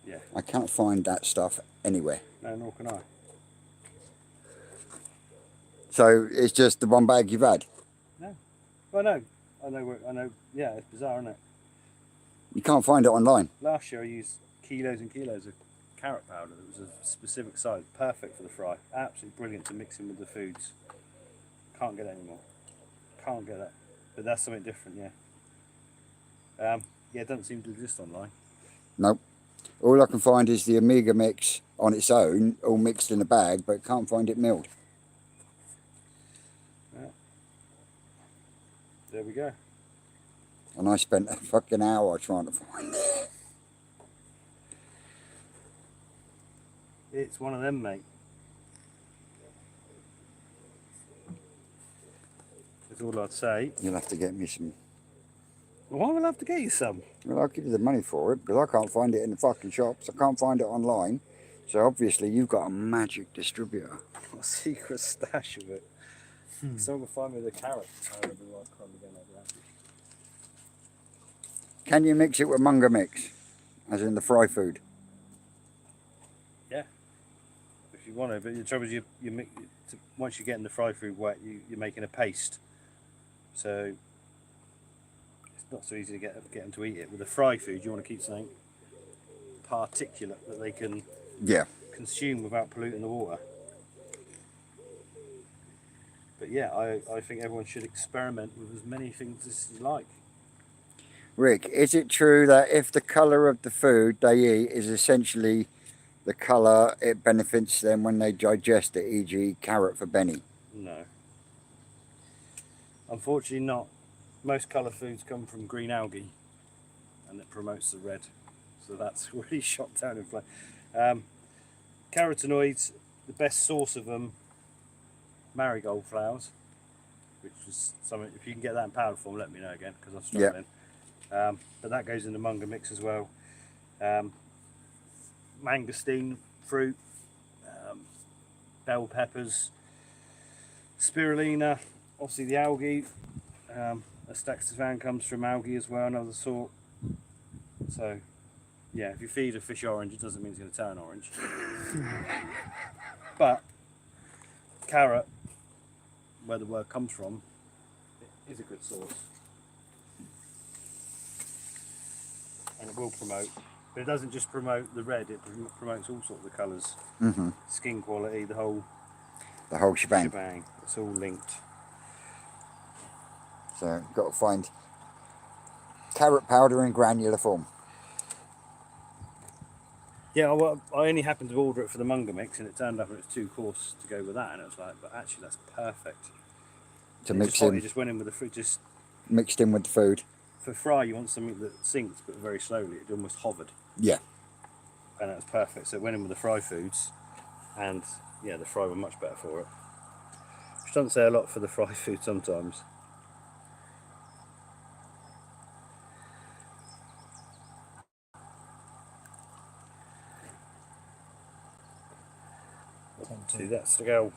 Speaker 2: Yeah.
Speaker 1: I can't find that stuff anywhere.
Speaker 2: No, nor can I.
Speaker 1: So it's just the one bag you've had.
Speaker 2: No. Well, no. I know. Yeah, it's bizarre, isn't it?
Speaker 1: You can't find it online.
Speaker 2: Last year I used kilos and kilos of carrot powder that was a specific size, perfect for the fry. Absolutely brilliant to mix in with the foods. Can't get it anymore. Can't get it. But that's something different, yeah. Yeah, it doesn't seem to exist online.
Speaker 1: Nope. All I can find is the Omega mix on its own, all mixed in a bag, but can't find it milled.
Speaker 2: Yeah. There we go.
Speaker 1: And I spent a fucking hour trying to find it.
Speaker 2: It's one of them, mate. That's all I'd say.
Speaker 1: You'll have to get me some.
Speaker 2: Why will I have to get you some?
Speaker 1: Well, I'll give you the money for it, because I can't find it in the fucking shops. I can't find it online. So obviously you've got a magic distributor.
Speaker 2: A secret stash of it. Someone can find me the carrot powder. I can't get like that.
Speaker 1: Can you mix it with Munga mix? As in the fry food?
Speaker 2: Yeah. If you want to, but the trouble is once you're getting the fry food wet, you're making a paste. So it's not so easy to get them to eat it. With the fry food, you want to keep something particulate that they can consume without polluting the water. But yeah, I think everyone should experiment with as many things as you like.
Speaker 1: Rick, is it true that if the colour of the food they eat is essentially the colour it benefits them when they digest it, e.g. carrot for Benny?
Speaker 2: No. Unfortunately not. Most colour foods come from green algae and it promotes the red. So that's really shot down in flame. Carotenoids, the best source of them, marigold flowers, which is something, if you can get that in powder form, let me know again, because I'm struggling. But that goes in the Munga mix as well. Mangosteen fruit, bell peppers, spirulina, obviously the algae. Astaxanthin comes from algae as well, another sort. So yeah, if you feed a fish orange, it doesn't mean it's going to turn orange. But carrot, where the word comes from, it is a good source. And it will promote, but it doesn't just promote the red, it promotes all sorts of colours. Skin quality, the whole shebang. It's all linked.
Speaker 1: So got to find carrot powder in granular form.
Speaker 2: Yeah, well, I only happened to order it for the Munga mix, and it turned up and it's too coarse to go with that, and it was like, but actually that's perfect.
Speaker 1: To mix in.
Speaker 2: It just went in with the fruit, just
Speaker 1: mixed in with the food.
Speaker 2: For fry, you want something that sinks, but very slowly. It almost hovered.
Speaker 1: Yeah.
Speaker 2: And that was perfect. So it went in with the fry foods, and yeah, the fry were much better for it. Which doesn't say a lot for the fry food sometimes. See, that's the go.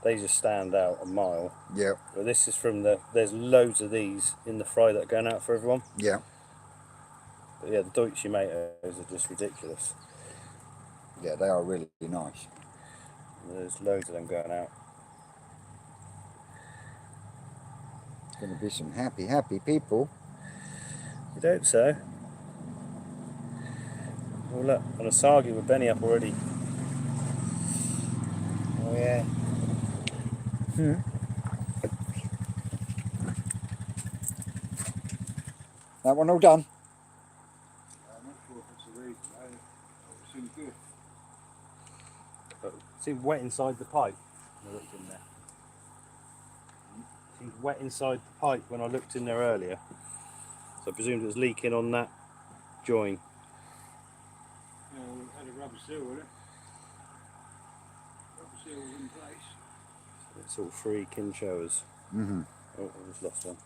Speaker 2: They just stand out a mile.
Speaker 1: Yeah.
Speaker 2: But this is from there's loads of these in the fry that are going out for everyone.
Speaker 1: Yeah.
Speaker 2: But yeah, the Deutsche tomatoes are just ridiculous.
Speaker 1: Yeah, they are really nice.
Speaker 2: There's loads of them going out.
Speaker 1: It's going to be some happy people.
Speaker 2: You don't so? Oh look, on a sargie with Benny up already. Oh yeah.
Speaker 1: That one all done?
Speaker 3: I'm not sure if it's a reason. It seems good.
Speaker 2: But it seemed wet inside the pipe when I looked in there. It seemed wet inside the pipe when I looked in there earlier. So I presumed it was leaking on that join.
Speaker 3: Yeah, we had a rubber seal with it. Rubber seal was in place.
Speaker 2: It's all free kin showers.
Speaker 1: Mm-hmm.
Speaker 2: Oh, I just lost one.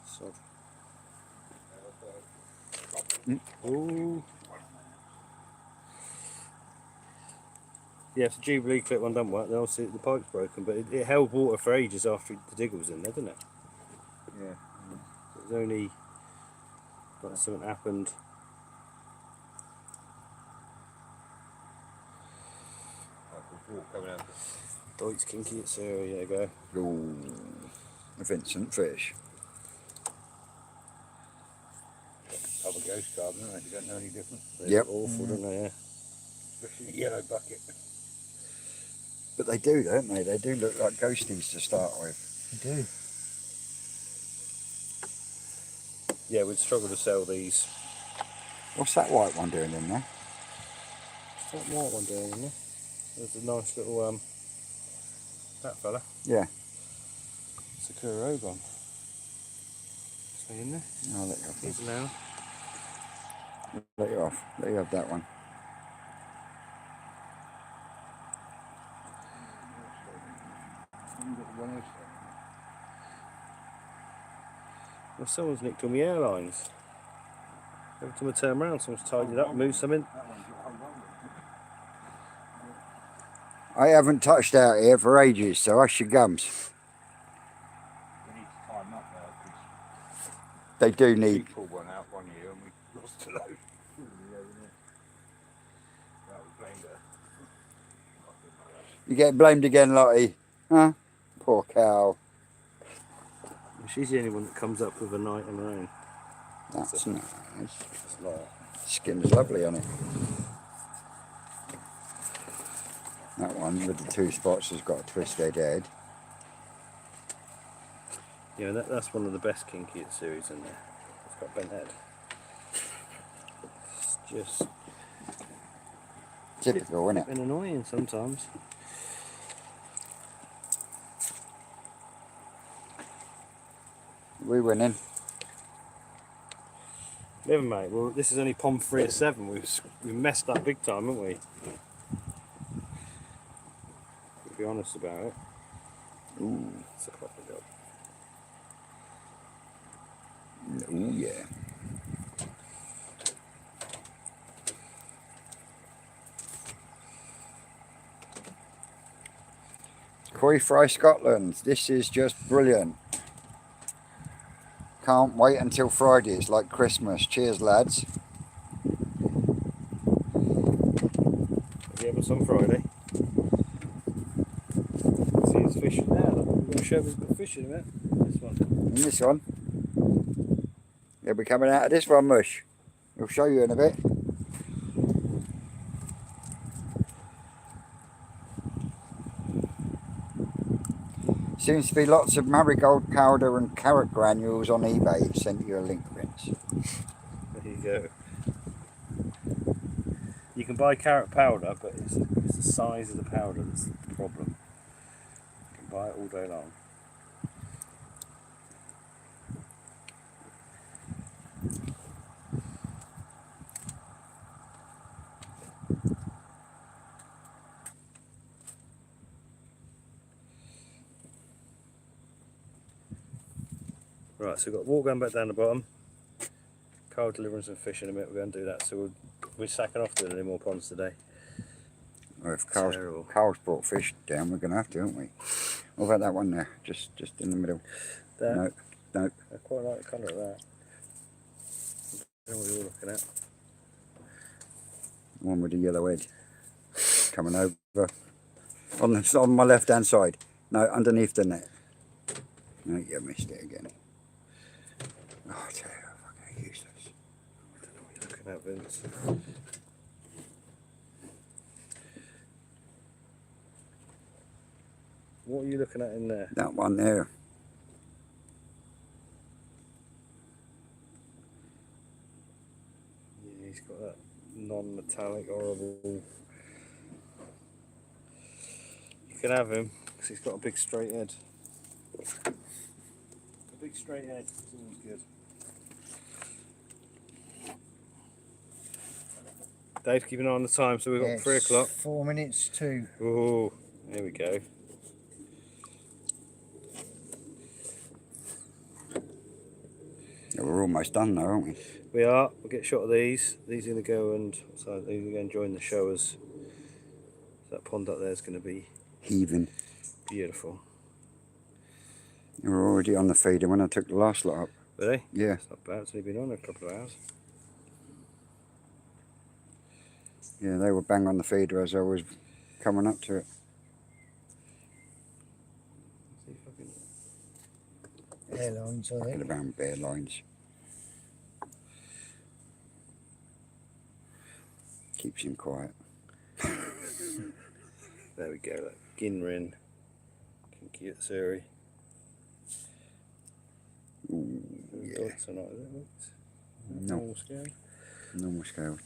Speaker 2: So. Ooh. Yeah, if the Jubilee clip one doesn't work, then obviously the pipe's broken, but it held water for ages after the digger was in there, didn't it?
Speaker 3: Yeah.
Speaker 2: It was only but something happened. Oh, it's kinky, it's there you go.
Speaker 1: Ooh, Vincent fish.
Speaker 4: Have a ghost garden, aren't they? You don't know any different.
Speaker 2: They
Speaker 1: Yep.
Speaker 2: look awful, don't they? Yeah.
Speaker 4: Especially the yellow bucket.
Speaker 1: But they do, don't they? They do look like ghosties to start with.
Speaker 3: They do.
Speaker 2: Yeah, we'd struggle to sell these.
Speaker 1: What's that white one doing in there?
Speaker 2: What's that white one doing in there? There's a nice little, that fella.
Speaker 1: Yeah.
Speaker 2: Sakura Ogon. Stay in there.
Speaker 1: I'll let you off.
Speaker 2: He's allowed.
Speaker 1: Let you off. Let you have that one.
Speaker 2: Well, someone's nicked all my airlines. Every time I turn around, someone's tied it up, moved something.
Speaker 1: I haven't touched out here for ages, so hush your gums.
Speaker 4: We need to tie them up now because
Speaker 1: They do
Speaker 4: we
Speaker 1: need.
Speaker 4: pulled one out one year and we lost a load. That was blamed her.
Speaker 1: You get blamed again, Lottie. Huh? Poor cow.
Speaker 2: She's the only one that comes up with a night on her own.
Speaker 1: That's nice.
Speaker 2: It's like,
Speaker 1: Skin's lovely on it. That one with the 2 spots has got a twisted head.
Speaker 2: yeah, that's one of the best kinky series in there. It's got bent head. It's just
Speaker 1: Typical, isn't it?
Speaker 2: been annoying sometimes.
Speaker 1: We winning.
Speaker 2: Never mate. Well, this is only pond 3 of 7. We've messed up big time, haven't we? To be honest about it.
Speaker 1: Ooh.
Speaker 2: It's a proper job.
Speaker 1: Ooh, yeah. Koi Fry Scotland. This is just brilliant. Can't wait until Friday. It's like Christmas. Cheers, lads.
Speaker 2: Yeah, but on Friday. See his fishing now. Look, we're going to show him his good fishing in a minute. This one.
Speaker 1: And this one. He'll be coming out of this one, Mush. He'll show you in a bit. Seems to be lots of marigold powder and carrot granules on eBay. Sent you a link, Vince.
Speaker 2: There you go. You can buy carrot powder, but it's the size of the powder that's the problem. You can buy it all day long. Right, so we've got water going back down the bottom. Carl delivering some fish in a minute, we're going to do that. So we're sacking off doing any more ponds today.
Speaker 1: Or if
Speaker 2: Terrible.
Speaker 1: Carl's brought fish down, we're going to have to, aren't we? What about that one there? Just in the middle.
Speaker 2: That,
Speaker 1: No, no.
Speaker 2: I quite like the colour of that. I don't know what you're looking at.
Speaker 1: One with the yellow head. Coming over. On my left hand side. No, underneath the net. No, you missed it again. Oh, I tell you, fucking useless.
Speaker 2: I don't know what you're looking at, Vince. What are you looking at in there?
Speaker 1: That one there.
Speaker 2: Yeah, he's got that non-metallic, horrible. You can have him because he's got a big straight head. A big straight head is always good. Dave, keep an eye on the time. So we've got 3 o'clock.
Speaker 3: 4 minutes to.
Speaker 2: Oh, there we go.
Speaker 1: Yeah, we're almost done now, aren't we?
Speaker 2: We are. We'll get a shot of these. These are going to go and so these are going to join the showers. That pond up there is going to be
Speaker 1: Heaving.
Speaker 2: beautiful.
Speaker 1: You were already on the feeder when I took the last lot up.
Speaker 2: Really?
Speaker 1: Yeah.
Speaker 2: It's not bad. It's only been on a couple of hours.
Speaker 1: Yeah, they were bang on the feeder as I was coming up to it.
Speaker 2: See if I can...
Speaker 3: Airlines, I
Speaker 1: Fucking
Speaker 3: think.
Speaker 1: around bare lines. Keeps him quiet.
Speaker 2: There we go. Look. Ginrin. Kinky Hatsuri.
Speaker 1: Ooh, yeah.
Speaker 2: Dots or not, is it? Looks
Speaker 1: No.
Speaker 2: normal scale.
Speaker 1: Normal scale.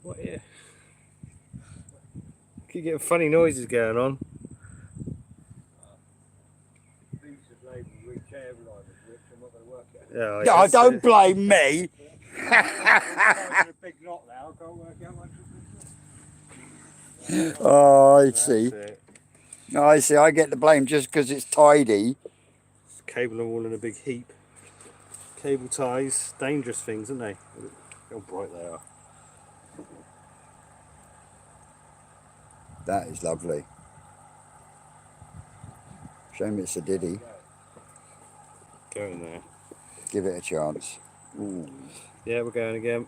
Speaker 2: What here? Keep getting funny noises going on.
Speaker 4: Piece of label which airline is which, I'm not going to work it out.
Speaker 2: Yeah,
Speaker 1: Yeah, don't blame me.
Speaker 4: I'm in a big knot now, I can't work out much.
Speaker 1: Oh, I
Speaker 2: That's
Speaker 1: see.
Speaker 2: it.
Speaker 1: No, I see. I get the blame just because it's tidy.
Speaker 2: Cable them all in a big heap. Cable ties, dangerous things, aren't they? Look how bright they are.
Speaker 1: That is lovely. Shame it's a diddy.
Speaker 2: Going there.
Speaker 1: Give it a chance. Ooh.
Speaker 2: Yeah, we're going again.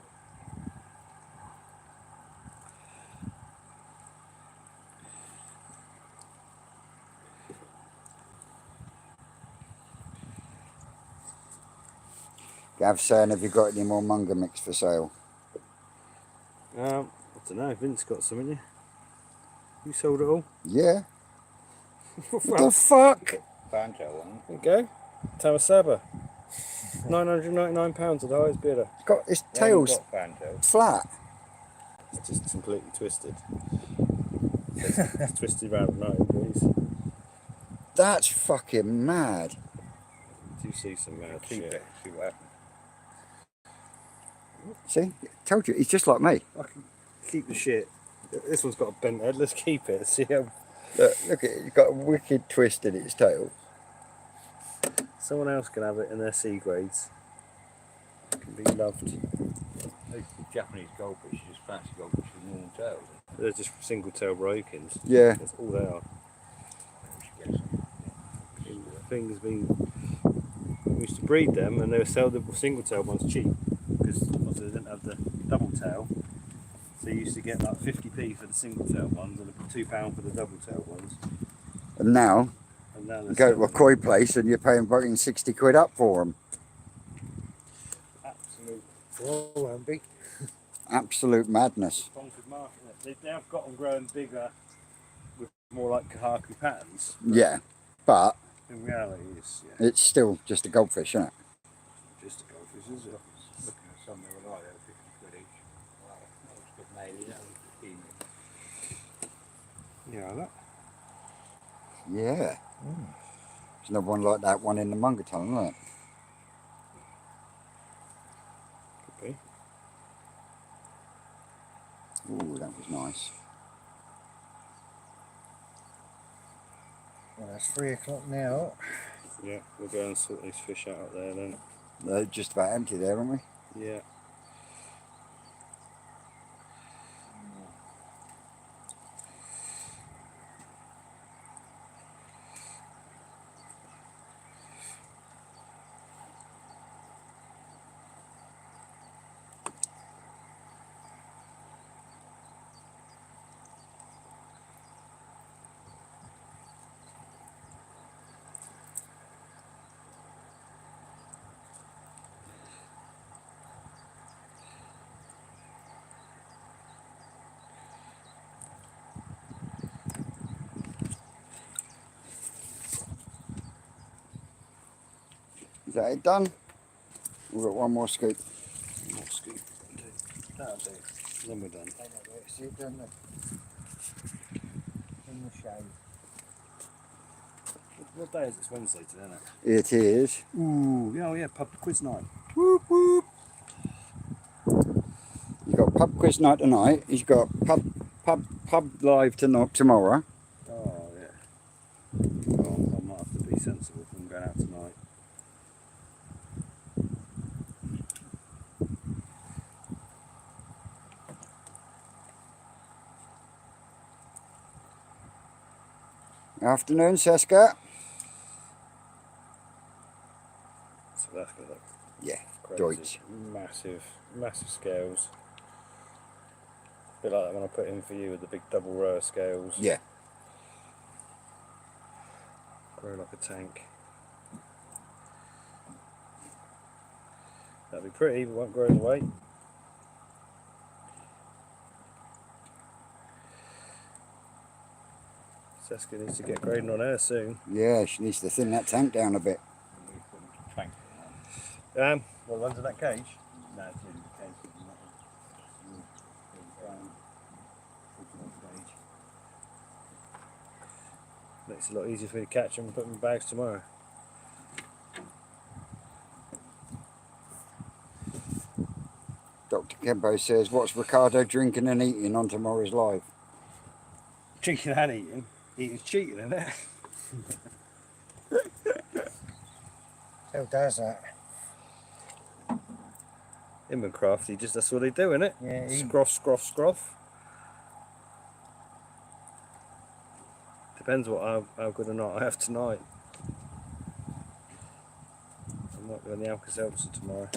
Speaker 1: Gav saying, have you got any more Munga mix for sale?
Speaker 2: I don't know, Vince got some, haven't you? You sold it all?
Speaker 1: Yeah. What the fuck?
Speaker 4: Banjo one.
Speaker 2: There you go. Tawasaba. £999 at the highest bidder.
Speaker 1: It's got its
Speaker 4: They haven't
Speaker 1: tails
Speaker 4: got banjo.
Speaker 1: flat.
Speaker 2: It's just completely twisted. It's twisted around 90 degrees.
Speaker 1: That's fucking mad.
Speaker 2: Do you see some mad
Speaker 4: Keep
Speaker 2: shit?
Speaker 4: it, see what happens.
Speaker 1: See? Told you, he's just like me.
Speaker 2: I can keep the shit. This one's got a bent head. Let's keep it. See how
Speaker 1: Look at it, it's got a wicked twist in its tail.
Speaker 2: someone else can have it in their C grades. It can be loved.
Speaker 4: Those Japanese goldfish, you just fancy goldfish with normal tails.
Speaker 2: They're just single tail brokins.
Speaker 1: Yeah.
Speaker 2: That's all they are.
Speaker 4: We should get some.
Speaker 2: Things been. We used to breed them and they would sell the single tail ones cheap because obviously they didn't have the double tail. So you used to get like 50p for the single tail ones and £2 for the double tail ones.
Speaker 1: And now,
Speaker 2: And now
Speaker 1: you
Speaker 2: they're
Speaker 1: go to a
Speaker 2: selling
Speaker 1: koi place and you're paying fucking 60 quid up for them.
Speaker 2: absolute
Speaker 3: Well, won't be.
Speaker 1: Absolute madness.
Speaker 2: bonkers market. They've now got them growing bigger with more like kahaku patterns.
Speaker 1: Yeah, but
Speaker 2: In reality, yeah,
Speaker 1: it's still just a goldfish, isn't it?
Speaker 2: just a goldfish, is it?
Speaker 4: Looking at some they were like that, 50 quid each. Wow, that was good maybe, that was keen.
Speaker 2: Yeah, that.
Speaker 1: Yeah. There's another one like that one in the Munga tunnel, isn't it?
Speaker 2: Could be.
Speaker 1: Ooh, that was nice.
Speaker 3: Well, it's 3 o'clock now.
Speaker 2: Yeah, we'll go and sort these fish out there then.
Speaker 1: They're just about empty there, aren't we?
Speaker 2: Yeah.
Speaker 1: Is that it done? We've got one more scoop.
Speaker 2: More scoop. That'll do. Then we're done.
Speaker 3: They know where to sit, don't they? In the shade.
Speaker 2: What day is it? It's Wednesday today, isn't it?
Speaker 1: It is.
Speaker 2: Ooh, yeah, oh yeah, pub quiz night.
Speaker 1: Whoop, whoop. You've got pub quiz night tonight. He's got pub Pub live tomorrow.
Speaker 2: Oh, yeah. Well, I might have to be sensible if I'm going out tonight.
Speaker 1: Afternoon, Seska.
Speaker 2: So that's going to look
Speaker 1: Yeah,
Speaker 2: crazy.
Speaker 1: Deutsch.
Speaker 2: Massive scales. A bit like that when I put in for you with the big double row of scales.
Speaker 1: Yeah.
Speaker 2: Grow like a tank. That'd be pretty, but won't grow the weight. Seska needs to get grading on her soon.
Speaker 1: Yeah, she needs to thin that tank down a bit.
Speaker 2: Well, the ones in that cage?
Speaker 4: No, it's in the cage.
Speaker 2: Makes it a lot easier for me to catch them and put them in bags tomorrow.
Speaker 1: Dr. Kempo says, what's Ricardo drinking and eating on tomorrow's live?
Speaker 2: Drinking and eating? Eating's cheating, isn't it?
Speaker 3: Who does that?
Speaker 2: Him and Crafty, just that's what they do, innit?
Speaker 3: Yeah,
Speaker 2: Scruff. Depends how good or not I have tonight. I might be on the Alka-Seltzer tomorrow.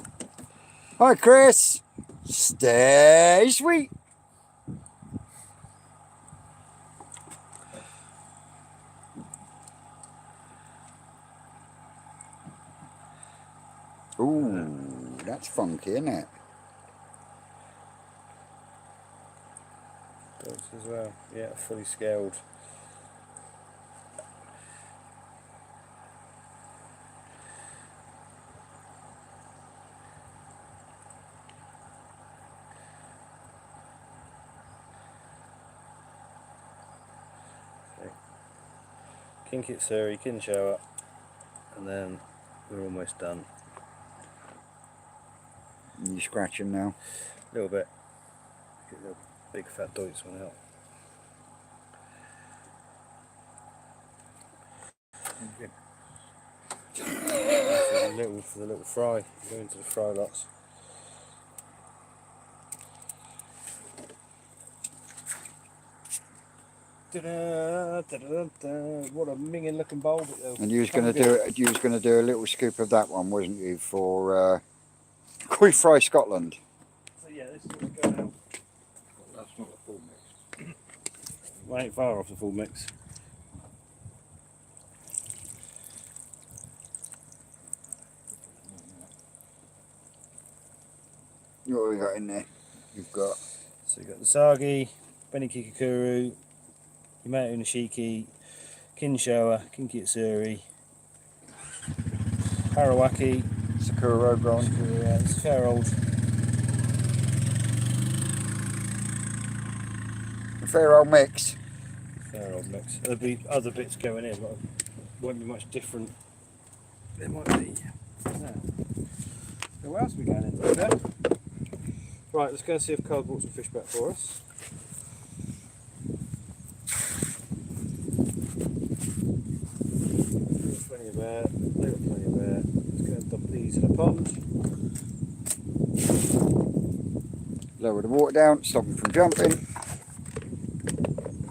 Speaker 1: Hi, Chris. Stay sweet. Ooh, that's funky, isn't it?
Speaker 2: Dogs as well. Yeah, fully scaled. Kinkitsuri, Kinshower, and then we're almost done.
Speaker 1: You scratch him now.
Speaker 2: A little bit. Get the big fat Deutsch one out. For the little fry. Go into the fry lots. What a minging looking bowl.
Speaker 1: And you was going to do a little scoop of that one, wasn't you, for Koi Fry Scotland?
Speaker 2: So yeah, this is what's going out.
Speaker 4: That's not a full mix.
Speaker 2: I ain't far off the full mix.
Speaker 1: What have we got in there? You've got...
Speaker 2: So you've got the Sagi, Beni Kikakuru, Yamato Nishiki, Kinshower, Kinkitsuri, Harawaki,
Speaker 1: Sakura Bronze.
Speaker 2: it's fair old.
Speaker 1: A fair old mix.
Speaker 2: Fair old mix. There'll be other bits going in, but won't be much different. There might be. No. So what else are we going into then? Right, let's go and see if Carl brought some fish back for us. Plenty of air. They've got plenty of air. Let's go and dump these in a pond.
Speaker 1: Lower the water down, stop them from jumping.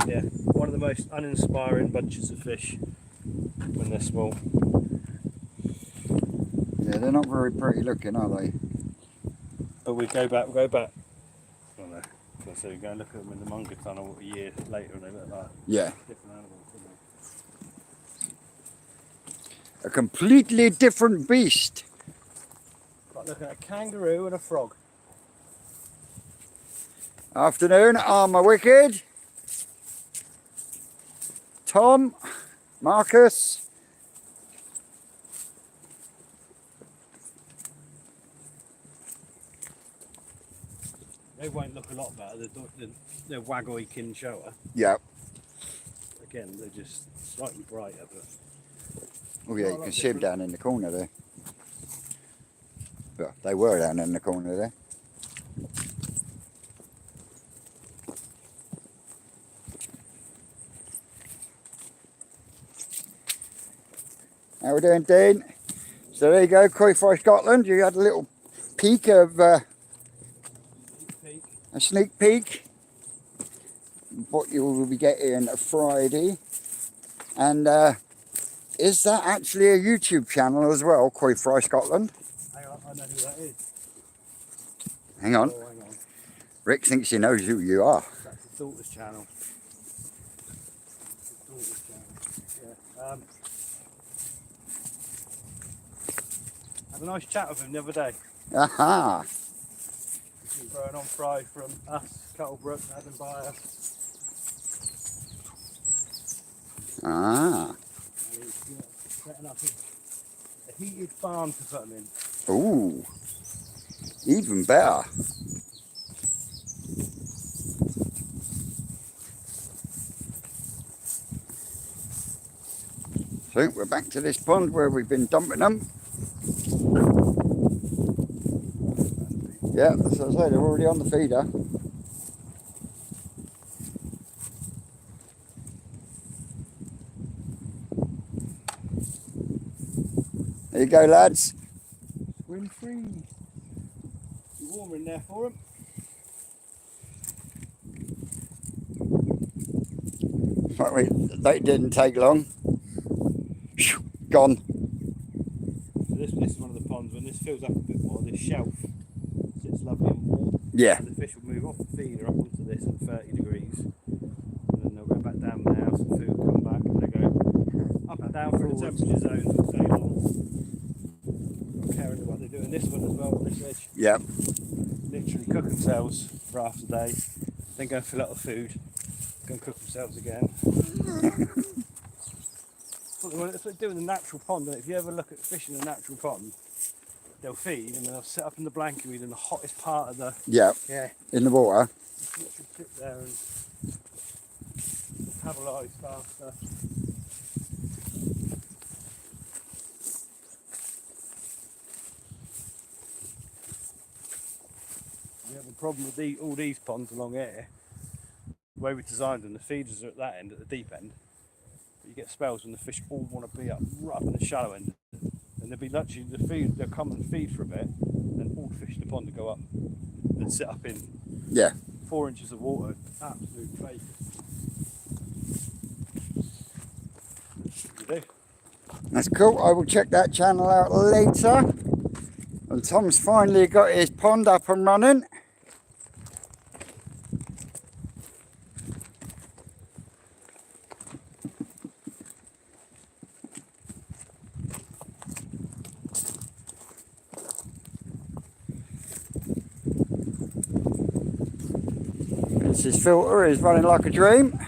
Speaker 2: Yeah, one of the most uninspiring bunches of fish when they're small.
Speaker 1: Yeah, they're not very pretty looking, are they?
Speaker 2: But we go back. Oh no. So we go and look at them in the Munga tunnel a year later and they look like
Speaker 1: Yeah.
Speaker 2: different animals, don't they?
Speaker 1: A completely different beast.
Speaker 2: Like looking at a kangaroo and a frog.
Speaker 1: Afternoon, Armour Wicked. Tom, Marcus.
Speaker 2: They won't look a lot better. They're Wagoi Kinshower.
Speaker 1: Yeah.
Speaker 2: Again, they're just slightly brighter, but
Speaker 1: Oh yeah, you can see them down in the corner there. Well, they were down in the corner there. How we doing, Dean? So there you go, Koi Fry Scotland. You had a little peek of a sneak peek of what you will be getting Friday. And is that actually a YouTube channel as well, Koi Fry Scotland?
Speaker 2: Hang on, I know who that is.
Speaker 1: Hang on.
Speaker 2: Oh, hang on.
Speaker 1: Rick thinks he knows who you are.
Speaker 2: That's the daughter's channel. The daughter's channel. Yeah. Had a nice chat with him the other day.
Speaker 1: Aha!
Speaker 2: He's been growing on fry from us, Cuttlebrook, Adam Buyer.
Speaker 1: Ah.
Speaker 2: And he's setting up a heated farm to put them in.
Speaker 1: Ooh. Even better. So we're back to this pond where we've been dumping them. Yeah, as I say, they're already on the feeder. There you go, lads.
Speaker 2: Swim free. Be warmer in there for them.
Speaker 1: Wait, that didn't take long. Gone.
Speaker 2: So this is one of the ponds. When this fills up a bit more, this shelf sits lovely and warm.
Speaker 1: Yeah.
Speaker 2: And the fish will move off the feeder up onto this at 30 degrees. And then they'll go back down there, some food, come back, and they go up and down through the temperature zones all day long. Not caring about they're doing this one as well on this edge.
Speaker 1: Yep.
Speaker 2: Literally cook themselves for half the day, then go and fill up the food, go and cook themselves again. It's what they do in the natural pond. If you ever look at fish in a natural pond, they'll feed and they'll sit up in the blanket weed in the hottest part of the
Speaker 1: Yep. In the water.
Speaker 2: literally sit there and metabolise faster. We have a problem with all these ponds along here. The way we designed them, the feeders are at that end, at the deep end. But you get spells when the fish all want to be up right up in the shallow end. And they'll be literally, they'll come and feed for a bit, and all the fish in the pond will go up and sit up in 4 inches of water. Absolute fake. You do.
Speaker 1: That's cool. I will check that channel out later. And Tom's finally got his pond up and running. His filter is running like a dream.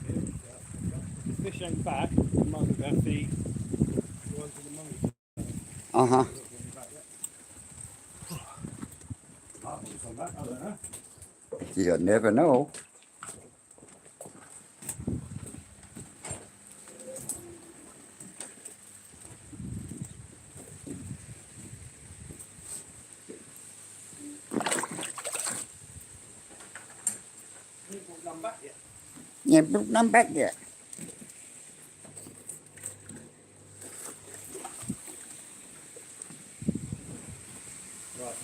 Speaker 2: If the fish ain't back, the mug will go and feed the ones with the money.
Speaker 1: Uh-huh.
Speaker 2: I don't know.
Speaker 1: You never know.
Speaker 2: None back yet.
Speaker 1: Yeah, but none back yet.
Speaker 2: Right.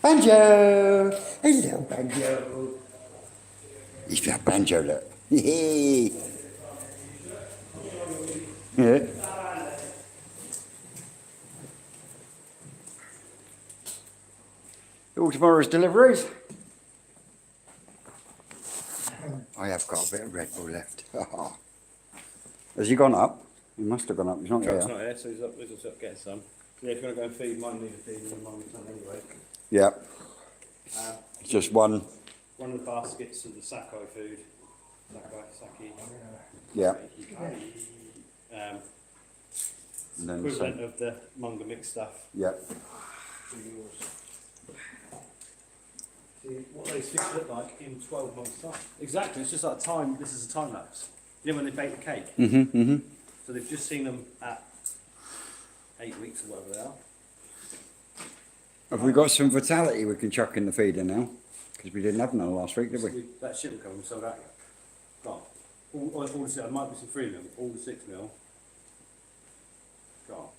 Speaker 1: Banjo! Hello, Banjo. He's got Banjo, look. Yeah. All tomorrow's deliveries. I have got a bit of Red Bull left. Has he gone up? He must have gone up. He's not
Speaker 2: Truck's
Speaker 1: here.
Speaker 2: not here, so he's up getting some. So yeah, if you're going to go and feed, mine need a feed and mine will anyway.
Speaker 1: Yeah. It's just one.
Speaker 2: One of the baskets of the Sacco food. Saki.
Speaker 1: Yeah.
Speaker 2: And then equivalent of the Munga mix stuff.
Speaker 1: Yeah.
Speaker 2: See what those fish look like in 12 months' time. Exactly, it's just like a time, this is a time lapse. You know when they bake the cake?
Speaker 1: Mm-hmm, mm-hmm.
Speaker 2: So they've just seen them at 8 weeks or whatever they are.
Speaker 1: Have we got some vitality we can chuck in the feeder now? Because we didn't have none last week, did we?
Speaker 2: That ship will come and sold out yet. Gone. All the six, there might be some 3 mil, all the 6 mil. Gone.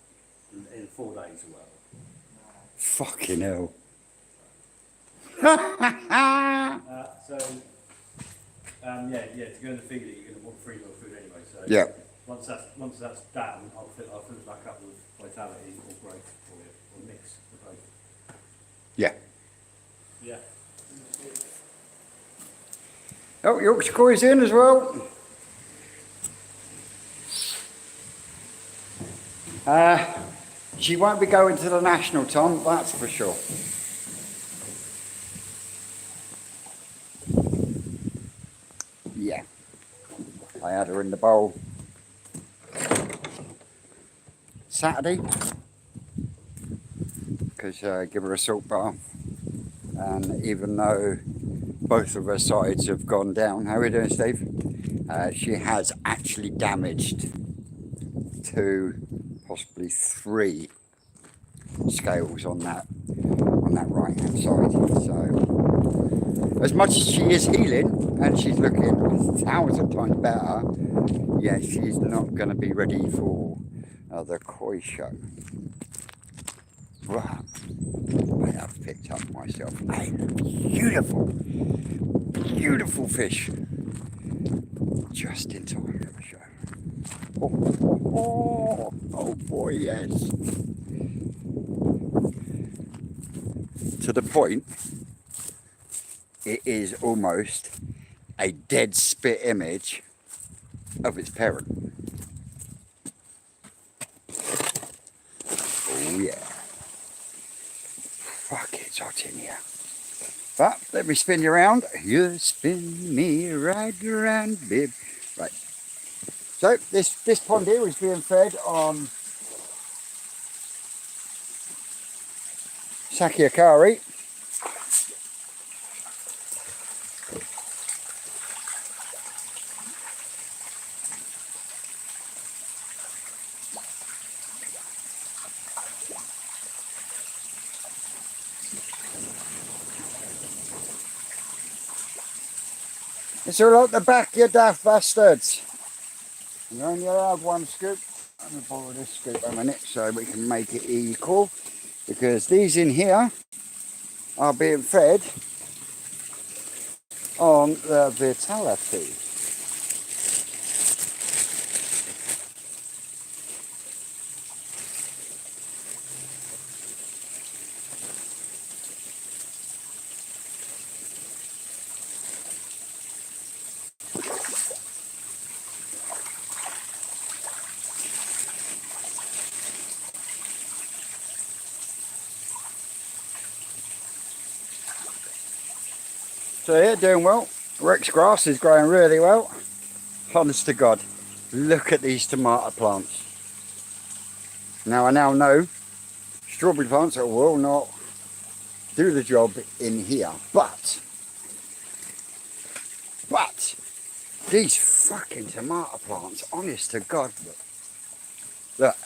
Speaker 2: In 4 days or whatever.
Speaker 1: Fucking hell.
Speaker 2: Yeah, to go in the feeder, you're going to want 3 mil food anyway. So
Speaker 1: Yeah.
Speaker 2: once that's down, I'll fill it back up with vitality or growth for you, or mix the both.
Speaker 1: Yeah.
Speaker 2: Yeah.
Speaker 1: Oh, Yorkshire Coy's in as well. She won't be going to the national, Tom, that's for sure. Yeah. I had her in the bowl Saturday because give her a salt bath, and even though both of her sides have gone down, how are we doing, Steve? She has actually damaged 2, possibly 3 scales on that right hand side. So as much as she is healing and she's looking 1,000 times better, yeah, she's not going to be ready for the koi show. But I have picked up myself a beautiful fish just in time for the show. Oh boy, yes. To the point, it is almost a dead spit image of its parent. Oh yeah. Fuck, it's hot in here. But let me spin you around. You spin me right around, babe. Right. So this pond here is being fed on Sakiakari. It's all at the back, you daft bastards. And you're only allowed 1 scoop. I'm going to borrow this scoop a minute so we can make it equal. Because these in here are being fed on the vitality. So yeah, doing well. Rex grass is growing really well. Honest to God, look at these tomato plants. Now I know strawberry plants will not do the job in here, but these fucking tomato plants, honest to God, look,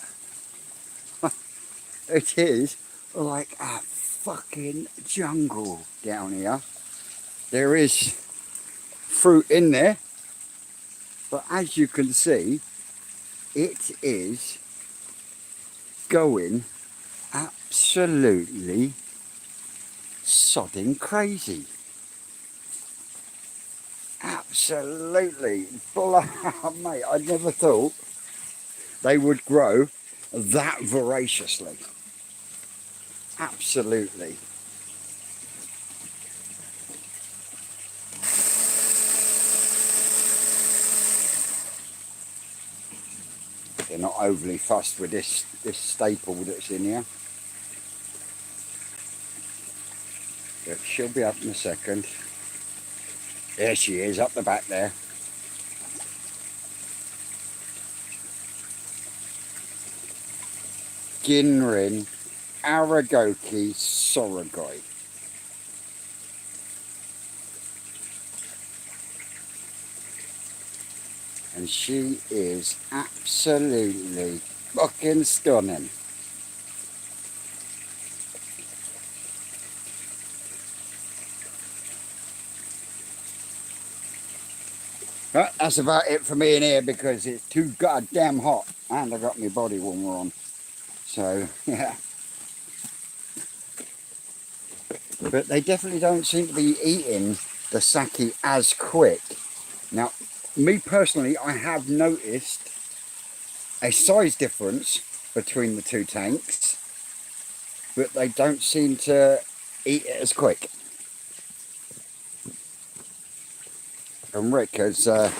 Speaker 1: it is like a fucking jungle down here. There is fruit in there, but as you can see, it is going absolutely sodding crazy. Absolutely. Mate, I never thought they would grow that voraciously. Absolutely. They're not overly fussed with this staple that's in here. But she'll be up in a second. There she is, up the back there. Ginrin Aragoki Sorogoi. And she is absolutely fucking stunning. Right, that's about it for me in here because it's too goddamn hot and I got my body warmer on. So, yeah. But they definitely don't seem to be eating the sake as quick. Now, me personally, I have noticed a size difference between the two tanks, but they don't seem to eat it as quick. And Rick has, oh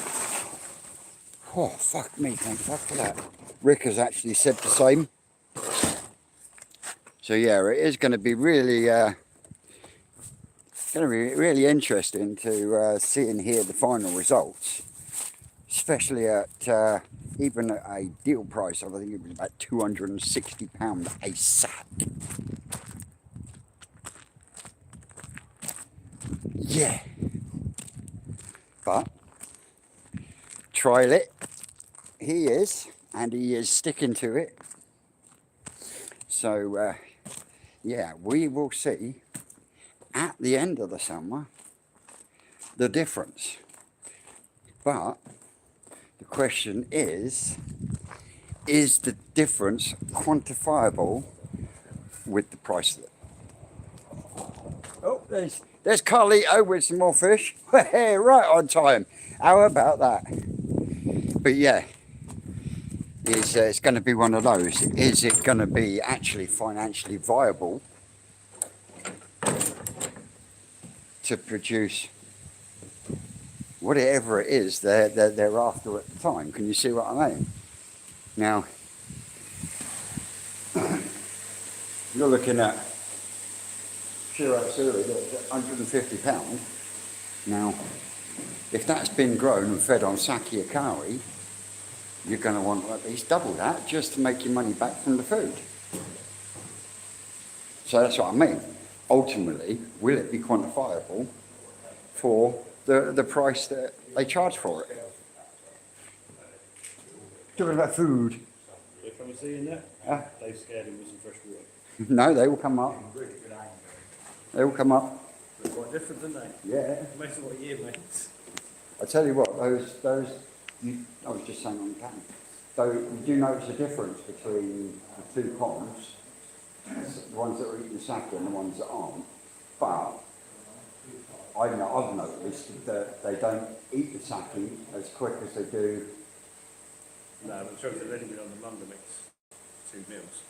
Speaker 1: fuck me, thank fuck for that. Rick has actually said the same. So yeah, it is going to be really, interesting to see and hear the final results, especially at even at a deal price of I think it was about £260 a sack. Yeah, but trial it. He is, and he is sticking to it. So yeah, we will see at the end of the summer the difference. But the question is the difference quantifiable with the price of it? Oh, there's Carlito with some more fish. Right on time. How about that? But yeah, it's going to be one of those. Is it going to be actually financially viable to produce whatever it is they're after at the time? Can you see what I mean? Now, you're looking at Shiro Suri at £150. Now, if that's been grown and fed on sake akari, you're going to want at least double that just to make your money back from the food. So that's what I mean. Ultimately, will it be quantifiable for the price that they charge for it? Talking about food.
Speaker 2: They come and see in there?
Speaker 1: Huh?
Speaker 2: They've scared him with some fresh water.
Speaker 1: No, they will come up. They will come up.
Speaker 2: They're quite different, aren't they?
Speaker 1: Yeah.
Speaker 2: Most of what year, mate.
Speaker 1: I tell you what, I was just saying on the pattern. So you do notice a difference between the two ponds, the ones that are eating sake and the ones that aren't. But I've noticed that they don't eat the sake as quick as they do.
Speaker 2: No, but the trouble is they've only been on the Munda mix 2 meals.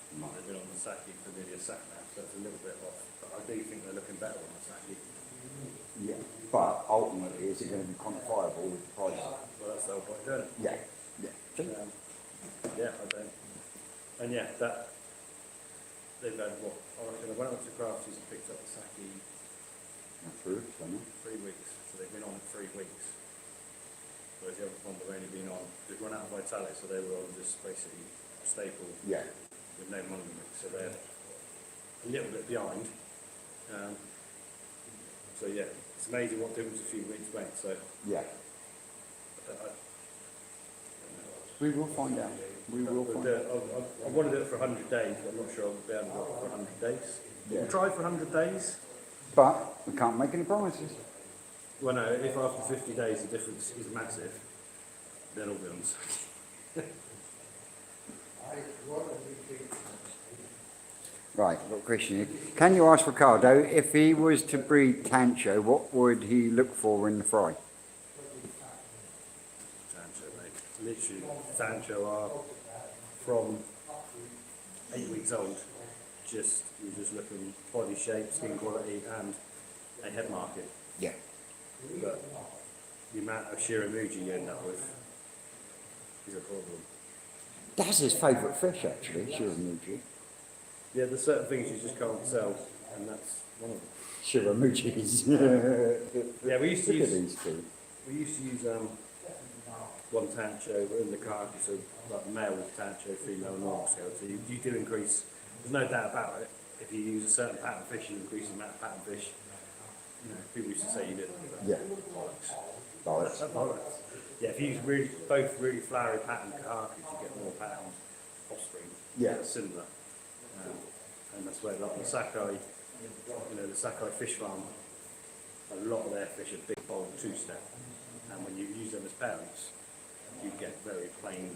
Speaker 2: They've been on the sake for nearly a sack now, so it's a little bit off. But I do think they're looking better on the sake.
Speaker 1: Yeah. But ultimately, is it going to be quantifiable with the price?
Speaker 2: Well, that's the whole point, isn't it?
Speaker 1: Yeah. Yeah.
Speaker 2: Yeah, I don't. And yeah, that they've had what? I reckon I went up to Crafties and picked up the sake
Speaker 1: True, don't you?
Speaker 2: 3 weeks. So they've been on 3 weeks. Whereas the other one they've only been on, they've run out of vitality, so they were on just basically staple
Speaker 1: Yeah.
Speaker 2: with no Munda mix. So they're a little bit behind. So yeah, it's amazing what difference a few weeks make. So
Speaker 1: Yeah. We will find out. We will find out.
Speaker 2: I want to do it for 100 days. I'm not sure I'll be able to do it for 100 days.
Speaker 1: Yeah.
Speaker 2: We'll try for 100 days.
Speaker 1: But we can't make any promises.
Speaker 2: Well, no, if after 50 days the difference is massive, then I'll be on the sake.
Speaker 1: Right, got a question here. Can you ask Ricardo, if he was to breed Tancho, what would he look for in the fry?
Speaker 2: Tancho, mate. Literally, Tancho are from 8 weeks old. You're just looking body shape, skin quality, and a head market.
Speaker 1: Yeah.
Speaker 2: But the amount of Shiramuji you end up with is a problem.
Speaker 1: That's his favourite fish, actually, Shiramuji.
Speaker 2: Yeah, there's certain things you just can't sell, and that's one of them.
Speaker 1: Shiramujis.
Speaker 2: Yeah, we used to
Speaker 1: Look at
Speaker 2: use
Speaker 1: these two.
Speaker 2: one Tancho in the carcass, so like male Tancho, female normal scale. So you do increase. There's no doubt about it. If you use a certain pattern fish, you increase the amount of pattern fish. You know, people used to say you did.
Speaker 1: Yeah.
Speaker 2: Bollocks. Bollocks. Yeah, if you use both really flowery pattern carcass, you get more pattern offspring.
Speaker 1: Yeah.
Speaker 2: That's similar. And that's where like the Sakai, the Sakai fish farm, a lot of their fish are big, bold, 2-step. And and when you use them as parents, you get very plain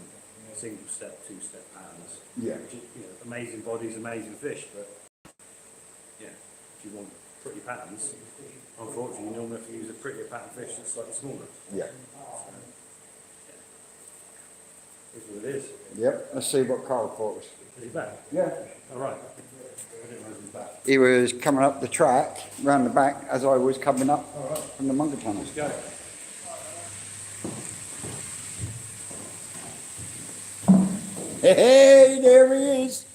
Speaker 2: single step, two-step patterns.
Speaker 1: Yeah.
Speaker 2: Which is, amazing bodies, amazing fish, but yeah, if you want pretty patterns, unfortunately, you normally have to use a prettier pattern fish that's slightly smaller.
Speaker 1: Yeah.
Speaker 2: That's what it is.
Speaker 1: Yep. Let's see what Carl caught us.
Speaker 2: Is he back?
Speaker 1: Yeah.
Speaker 2: All right. I didn't realise he was back.
Speaker 1: He was coming up the track, round the back, as I was coming up from the Mungo tunnels.
Speaker 2: Go.
Speaker 1: Hey, there he is.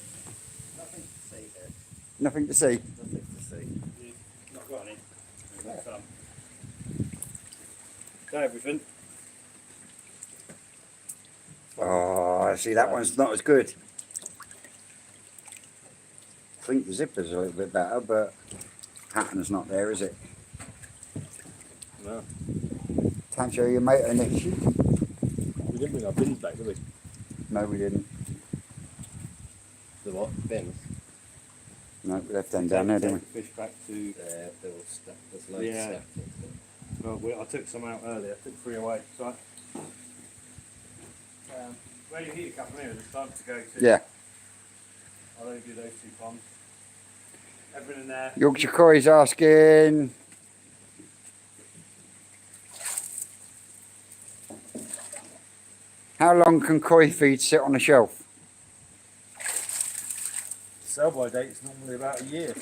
Speaker 4: Nothing to see here.
Speaker 1: Nothing to see.
Speaker 4: Nothing to see.
Speaker 2: You've not got any. There's some. Got everything.
Speaker 1: Oh, see, that one's not as good. I think the zipper's a little bit better, but pattern's not there, is it?
Speaker 2: No.
Speaker 1: Can't show your mate an issue.
Speaker 2: We didn't bring our bins back, did we?
Speaker 1: No, we didn't.
Speaker 2: The what? Bins.
Speaker 1: No, we left them down there, didn't
Speaker 2: Fish back to.
Speaker 4: There, there's loads
Speaker 2: Yeah.
Speaker 4: stacked in there.
Speaker 2: Well, I took some out earlier. I took 3 away. So, where you heat a couple here, it's time to go to.
Speaker 1: we? Yeah.
Speaker 2: I'll only do those 2 ponds. Everything in there.
Speaker 1: Yorkshire Coy's asking. How long can koi feed sit on a shelf?
Speaker 2: Sell by date's normally about a year.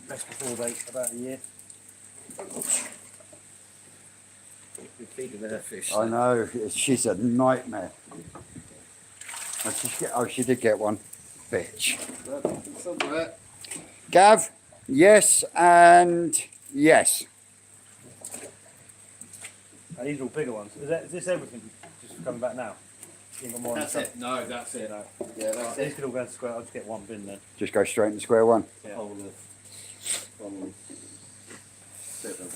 Speaker 2: Best before date, about a year.
Speaker 4: You're feeding her fish.
Speaker 1: I know, she's a nightmare. She did get one. Bitch.
Speaker 4: Somewhere.
Speaker 1: Gav, yes and yes.
Speaker 2: These are all bigger ones. Is this everything just coming back now? You got more on
Speaker 4: That's
Speaker 2: the
Speaker 4: it. No, that's it.
Speaker 2: No.
Speaker 4: Yeah, that's
Speaker 2: These
Speaker 4: it.
Speaker 2: could all go to square. I'll just get 1 bin then.
Speaker 1: Just go straight into square one.
Speaker 2: Yeah.
Speaker 4: Whole of from 7.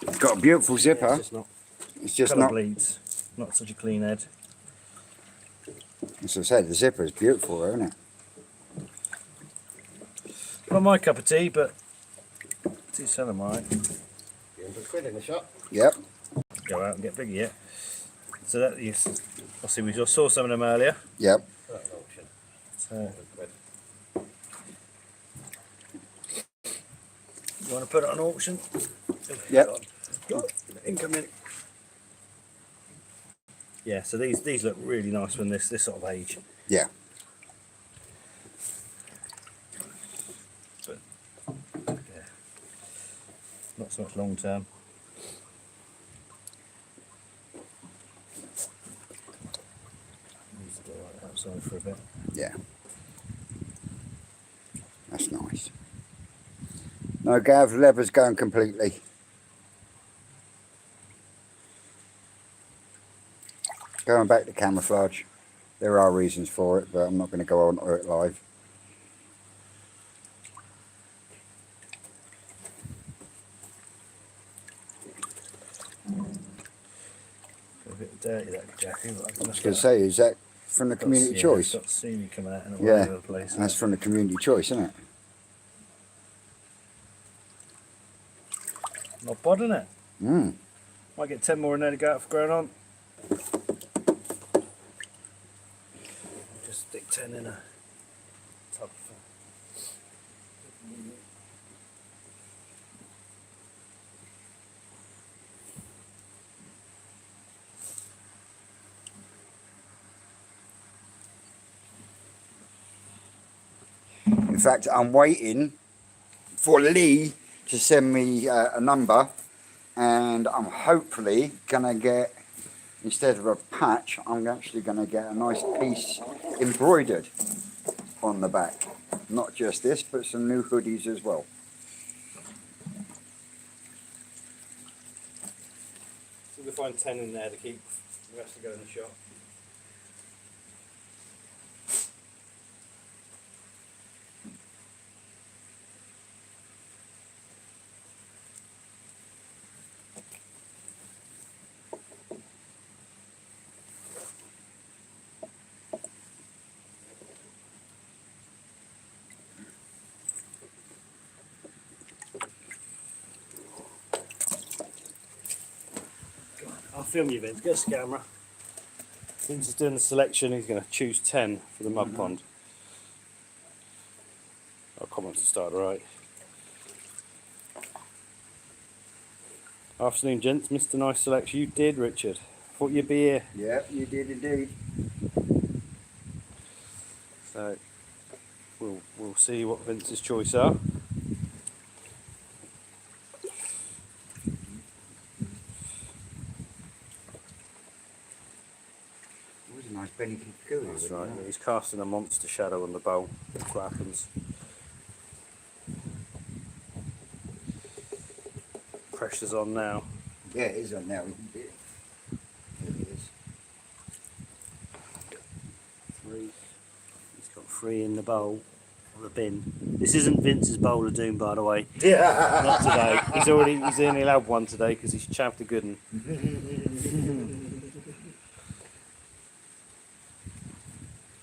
Speaker 1: It's got a beautiful
Speaker 2: Yeah,
Speaker 1: zipper.
Speaker 2: it's just not.
Speaker 1: It's just
Speaker 2: Colour
Speaker 1: not,
Speaker 2: bleeds. Not such a clean head.
Speaker 1: as I said, the zipper is beautiful, isn't it?
Speaker 2: Not my cup of tea, but tea sell them alright.
Speaker 4: £100 in the shop.
Speaker 1: Yep.
Speaker 2: Go out and get bigger yet. So that you see, we just saw some of them earlier.
Speaker 1: Yep.
Speaker 4: That's auction.
Speaker 2: So
Speaker 4: £100.
Speaker 2: you want to put it on auction?
Speaker 1: Yep.
Speaker 2: Incoming. Yeah, so these look really nice when this sort of age.
Speaker 1: Yeah.
Speaker 2: But yeah, not so much long term. Needs to go right outside for a bit.
Speaker 1: Yeah. That's nice. No, Gav, leather's going completely. Going back to camouflage. There are reasons for it, but I'm not going to go on to it live.
Speaker 2: A bit dirty that jacket. But
Speaker 1: I was going to say, is that from the community choice?
Speaker 2: Got seamy coming out and all
Speaker 1: Yeah,
Speaker 2: over the place.
Speaker 1: and that's from the community choice, isn't it?
Speaker 2: Not bad, isn't it?
Speaker 1: Mm.
Speaker 2: Might get 10 more in there to go out for growing on. Just stick 10 in a tub.
Speaker 1: In fact, I'm waiting for Lee to send me a number, and I'm hopefully gonna get, instead of a patch, I'm actually gonna get a nice piece embroidered on the back. Not just this, but some new hoodies as well.
Speaker 2: So we'll find 10 in there to keep. The rest will go in the shop. film you, Vince. Get us the camera. Vince is doing the selection. He's going to choose 10 for the mud pond. I'll comment to start right. Afternoon, gents. Mr. Nice selection. You did, Richard. Thought you'd be here.
Speaker 1: Yeah, you did indeed.
Speaker 2: So we'll see what Vince's choice are.
Speaker 1: A nice Benny Kagoo.
Speaker 2: That's right. He's casting a monster shadow on the bowl. That's what happens. Pressure's on now.
Speaker 1: Yeah, it is on now. It is.
Speaker 2: 3. He's got 3 in the bowl, or the bin. This isn't Vince's bowl of doom, by the way.
Speaker 1: Yeah.
Speaker 2: Not today. He's only allowed 1 today because he's chaffed a good one.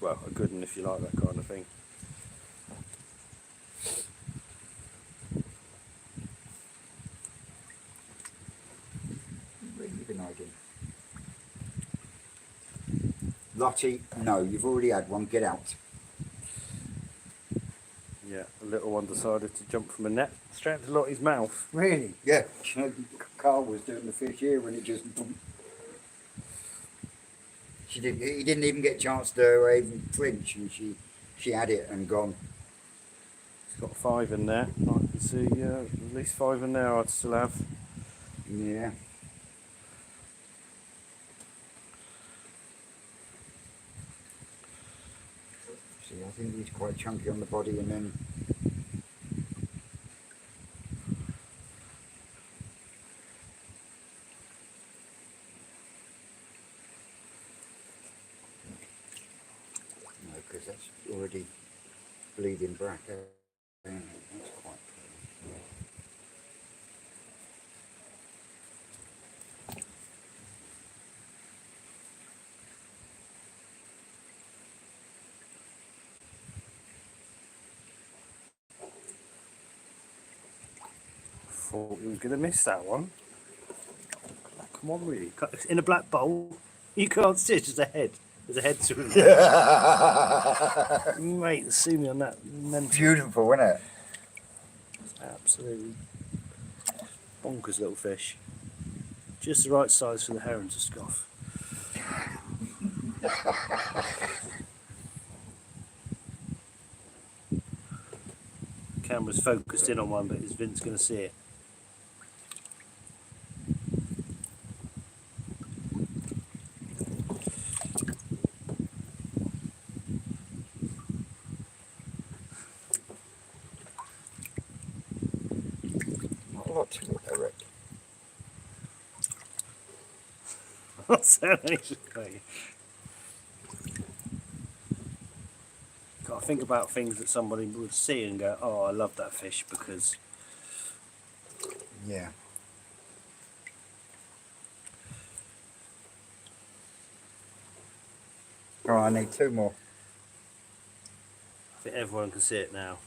Speaker 2: Well, a good one if you like that kind of thing.
Speaker 1: Really good idea. Lottie, no, you've already had one. Get out.
Speaker 2: Yeah, the little one decided to jump from a net straight into Lottie's mouth.
Speaker 3: Really?
Speaker 1: Yeah. Carl was doing the fish here when it just. He didn't even get a chance to even flinch, and she had it and gone.
Speaker 2: He's got 5 in there. I can see at least 5 in there I'd still have.
Speaker 1: Yeah. See, I think he's quite chunky on the body, and then. No, because that's already bleeding black. That's quite.
Speaker 2: Thought he was going to miss that one. Come on, really. In a black bowl, you can't see it's just a head. There's a head to it. Mate, see me on that.
Speaker 1: Beautiful, isn't it?
Speaker 2: Absolutely bonkers little fish. Just the right size for the heron to scoff. Camera's focused in on one, but is Vince going to see it?
Speaker 1: Not a lot to it, I reckon.
Speaker 2: What's that? Got to think about things that somebody would see and go, oh, I love that fish because...
Speaker 1: Yeah. Oh, I need 2 more.
Speaker 2: I think everyone can see it now.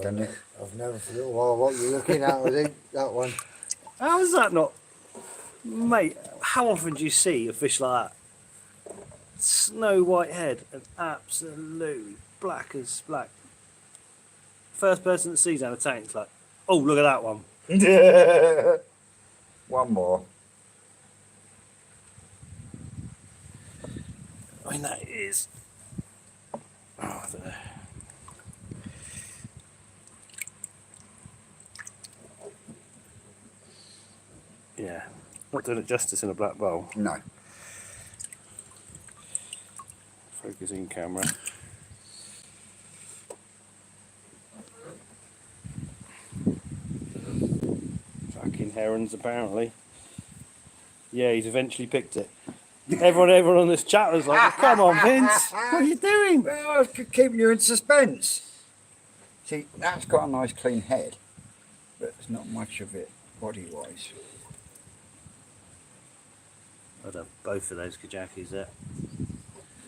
Speaker 1: Can it?
Speaker 3: I've never forgotten what you're looking at, I think, that one.
Speaker 2: How is that not... Mate, how often do you see a fish like that? Snow white head and absolutely black as black. First person that sees down a tank's like, oh, look at that one.
Speaker 1: One more.
Speaker 2: I mean, that is... Oh, I don't know. Yeah, not doing it justice in a black bowl.
Speaker 1: No.
Speaker 2: Focusing camera. Fucking herons, apparently. Yeah, he's eventually picked it. Everyone on this chat was like, come on, Vince, what are you doing?
Speaker 1: Well, I was keeping you in suspense. See, that's got a nice clean head, but there's not much of it body-wise.
Speaker 2: I'd have both of those kajakis there.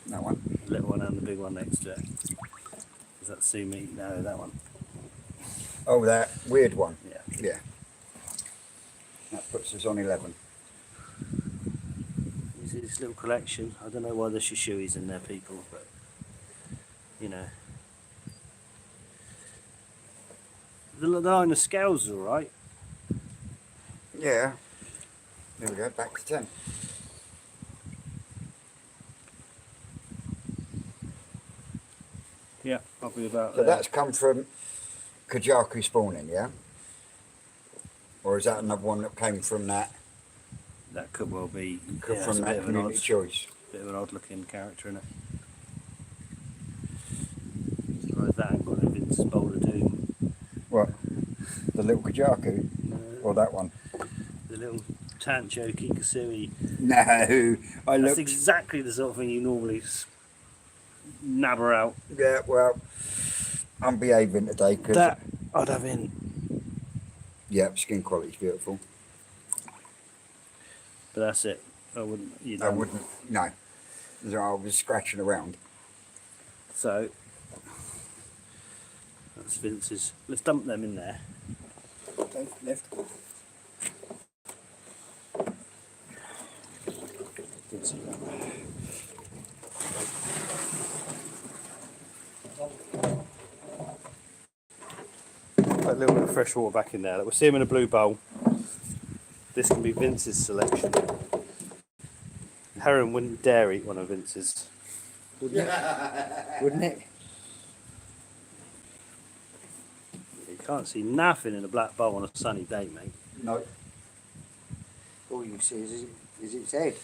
Speaker 1: That one.
Speaker 2: The little one and the big one next to it. Does that suit me? No, that one.
Speaker 1: Oh, that weird one.
Speaker 2: Yeah.
Speaker 1: Yeah. That puts us on 11.
Speaker 2: You see this little collection. I don't know why there's shishuis in there, people, but you know. The line of scales is alright.
Speaker 1: Yeah. There we go, back to 10.
Speaker 2: Yeah, probably about
Speaker 1: So
Speaker 2: there.
Speaker 1: that's come from Kajaku spawning, yeah? Or is that another one that came from that?
Speaker 2: That could well be
Speaker 1: From
Speaker 2: it's a
Speaker 1: that
Speaker 2: bit of an
Speaker 1: community
Speaker 2: odd,
Speaker 1: choice?
Speaker 2: bit of an odd looking character in it. Like that ain't got a Vince's Bowl of Doom.
Speaker 1: What? The little Kajaku? Or that one?
Speaker 2: The little Tancho Kikasui.
Speaker 1: No, I
Speaker 2: That's
Speaker 1: looked.
Speaker 2: exactly the sort of thing you normally nabber out.
Speaker 1: Yeah, well, I'm behaving today because.
Speaker 2: That I'd have in.
Speaker 1: Yeah, skin quality's beautiful.
Speaker 2: But that's it. I wouldn't. You
Speaker 1: I
Speaker 2: don't.
Speaker 1: wouldn't. No. I was scratching around.
Speaker 2: So that's Vince's. Let's dump them in there.
Speaker 1: Left.
Speaker 2: Vince's rubber. Put a little bit of fresh water back in there. We'll see him in a blue bowl. This can be Vince's selection. Heron wouldn't dare eat one of Vince's.
Speaker 3: Wouldn't it? Wouldn't it?
Speaker 2: You can't see nothing in a black bowl on a sunny day, mate.
Speaker 1: No.
Speaker 3: All you see is its head.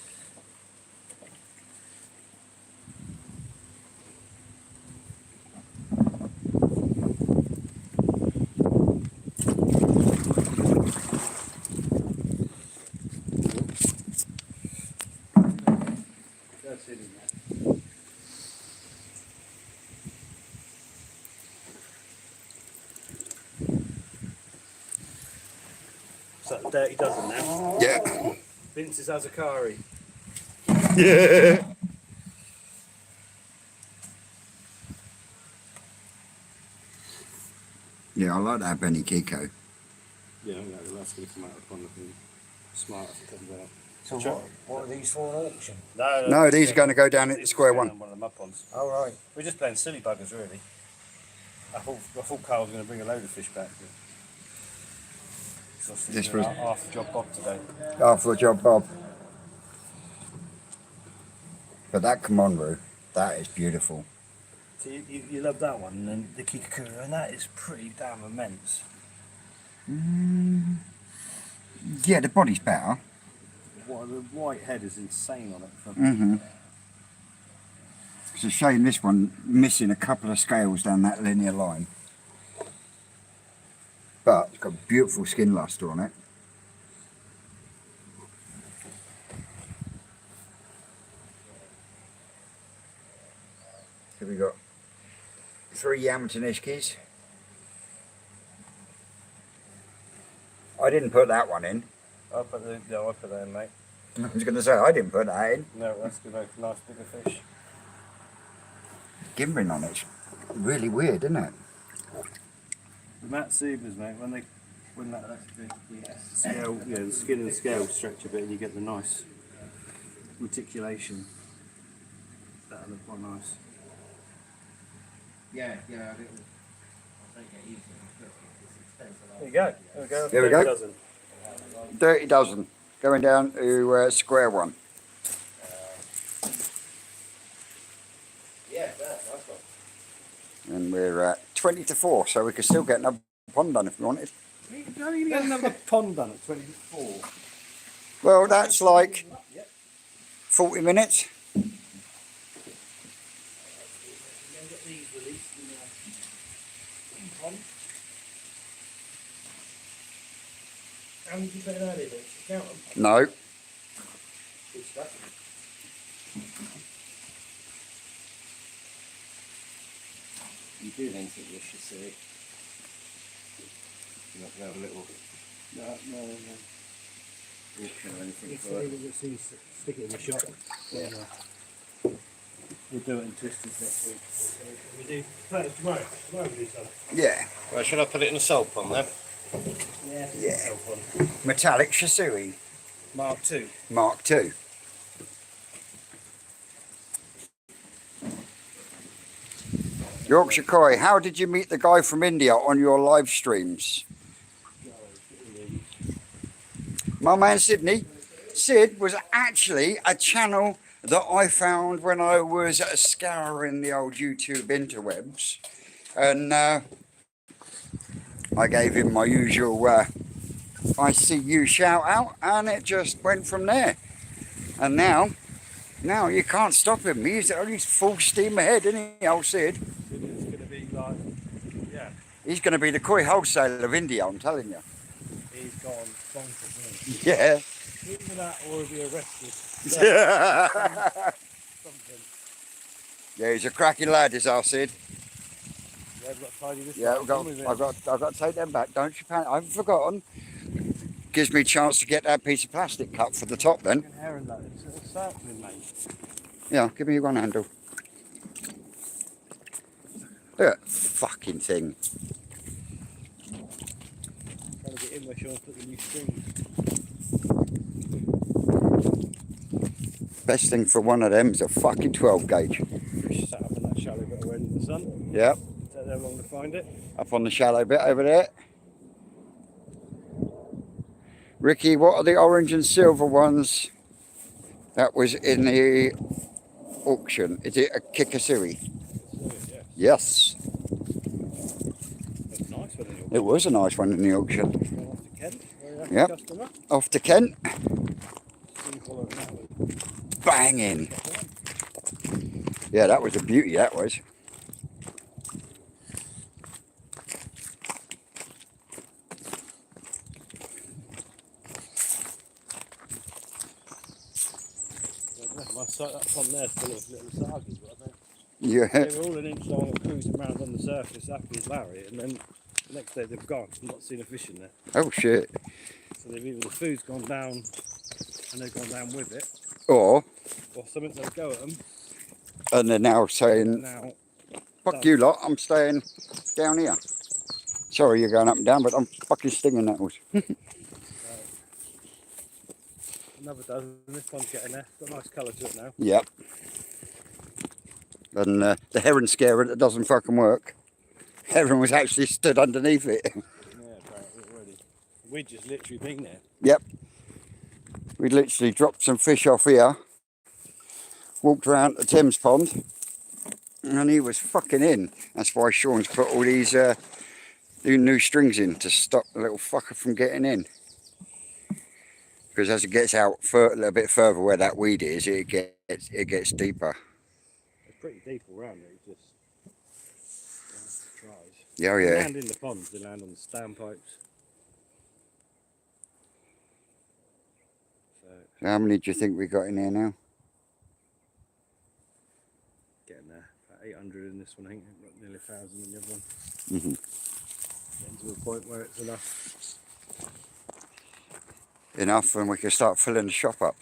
Speaker 2: That's it in there. So that dirty dozen now.
Speaker 1: Yeah.
Speaker 2: Vince's Azakari.
Speaker 1: Yeah. Yeah, I like that Benny Kiko.
Speaker 2: Yeah, that's going to come out of one looking smart if it comes out.
Speaker 3: So
Speaker 2: Sure.
Speaker 3: what are these for an auction?
Speaker 1: No, these are going to go down at the
Speaker 2: these
Speaker 1: square
Speaker 2: are going
Speaker 1: one.
Speaker 2: on one of the mud ponds.
Speaker 3: Oh, right.
Speaker 2: We're just playing silly buggers, really. I thought Carl was going to bring a load of fish back.
Speaker 1: This was
Speaker 2: half the job Bob today.
Speaker 1: after a job, Bob. But that Kamonru, that is beautiful.
Speaker 2: So you love that one, and then the Kikakura, and that is pretty damn immense.
Speaker 1: Yeah, the body's better.
Speaker 2: What, the white head is insane on it.
Speaker 1: Mm-hmm. It's a shame this one missing a couple of scales down that linear line. But it's got beautiful skin luster on it. Here we got 3 Yamaton Ishkis. I didn't put that one in.
Speaker 2: I put that in, mate.
Speaker 1: I was going to say, I didn't put that in.
Speaker 2: No, that's good. Nice bigger fish.
Speaker 1: Gimbering on it's really weird, isn't it?
Speaker 2: The Matsubas, mate, when that scale, the skin and scale stretch a bit, and you get the nice reticulation. That'll look quite nice.
Speaker 4: Yeah, I think I'll take it easy.
Speaker 2: There you go. There we go.
Speaker 1: There we go.
Speaker 2: Dozen.
Speaker 1: Dirty dozen. Going down to square one.
Speaker 4: Yeah, that's nice one.
Speaker 1: And we're at 20 to 4, so we could still get another pond done if we wanted.
Speaker 2: How are you going to get another pond done at 24?
Speaker 1: Well, that's like 40 minutes.
Speaker 3: How did you put it earlier? Did you count them?
Speaker 1: No.
Speaker 3: Good stuff.
Speaker 4: You do then think you should see it. You're not going to have a little
Speaker 2: No.
Speaker 4: auction or anything
Speaker 3: If
Speaker 4: for
Speaker 3: they
Speaker 4: it.
Speaker 3: just stick it in the shop.
Speaker 4: Yeah.
Speaker 2: We'll do it in twisters next week. We do tomorrow. Tomorrow we do something.
Speaker 1: Yeah.
Speaker 4: Well, should I put it in a salt pond then?
Speaker 2: Yeah.
Speaker 1: Yeah. Metallic Shisui
Speaker 2: Mark 2.
Speaker 1: Mark II. Yorkshire Koi, how did you meet the guy from India on your live streams? My man Sydney. Sid was actually a channel that I found when I was scouring the old YouTube interwebs. And I gave him my usual I see you shout out, and it just went from there. And now you can't stop him. He's full steam ahead, isn't he, old Sid?
Speaker 2: It's going to be like, yeah,
Speaker 1: He's going to be the koi wholesaler of India, I'm telling you.
Speaker 2: he's gone bonkers, isn't
Speaker 1: Yeah.
Speaker 2: he? Either that or he'll be arrested.
Speaker 1: Yeah.
Speaker 2: Something.
Speaker 1: Yeah, he's a cracking lad, is our Sid.
Speaker 2: Yeah, we've got to tidy this
Speaker 1: Yeah,
Speaker 2: up, haven't we,
Speaker 1: I've got to take them back. Don't you panic. I haven't forgotten. Gives me a chance to get that piece of plastic cut for the top then.
Speaker 2: Fucking hair and that. It's circling, mate.
Speaker 1: Yeah, give me one handle. Look at that fucking thing.
Speaker 2: Trying to get in where Sean's put the new strings.
Speaker 1: Best thing for one of them is a fucking 12 gauge.
Speaker 2: Fish sat up in that shallow bit already in the sun.
Speaker 1: Yep,
Speaker 2: Take them long to find it.
Speaker 1: up on the shallow bit over there. Ricky, what are the orange and silver ones that was in the auction? Is it a Kikasuri?
Speaker 2: Yeah.
Speaker 1: Yes,
Speaker 2: That's nice one in
Speaker 1: it was a nice one in the auction.
Speaker 2: Going off to Kent. Very happy
Speaker 1: Yep.
Speaker 2: customer.
Speaker 1: Off to Kent,
Speaker 2: Soon following that with
Speaker 1: banging. Yeah, that was a beauty, that was.
Speaker 2: my sight that pond there's full of little sargies, but I think
Speaker 1: Yeah,
Speaker 2: they were all an inch long and cruising around on the surface happy as Larry, and then the next day they've gone. I've not seen a fish in there.
Speaker 1: oh shit.
Speaker 2: So they've either the food's gone down and they've gone down with it,
Speaker 1: Or,
Speaker 2: or something they go at them.
Speaker 1: and they're now saying,
Speaker 2: Now,
Speaker 1: fuck you lot, I'm staying down here. Sorry you're going up and down, but I'm fucking stinging nettles.
Speaker 2: another dozen. This one's getting there. Got a nice colour to it now.
Speaker 1: Yep. And the heron scarer that doesn't fucking work. Heron was actually stood underneath it.
Speaker 2: Yeah, apparently already. We just literally been there.
Speaker 1: Yep. We literally dropped some fish off here, walked around the Thames pond, and he was fucking in. That's why Sean's put all these new strings in to stop the little fucker from getting in. Because as it gets out a little bit further where that weed is, it gets deeper.
Speaker 2: It's pretty deep all round it. It just tries.
Speaker 1: Yeah, oh
Speaker 2: They
Speaker 1: yeah.
Speaker 2: land in the ponds. They land on the standpipes. So
Speaker 1: How many do you think we got in here now?
Speaker 2: getting there. About 800 in this one. I think we've got nearly 1,000 in the other one.
Speaker 1: Mm-hmm.
Speaker 2: Getting to a point where it's enough.
Speaker 1: Enough, and we can start filling the shop up.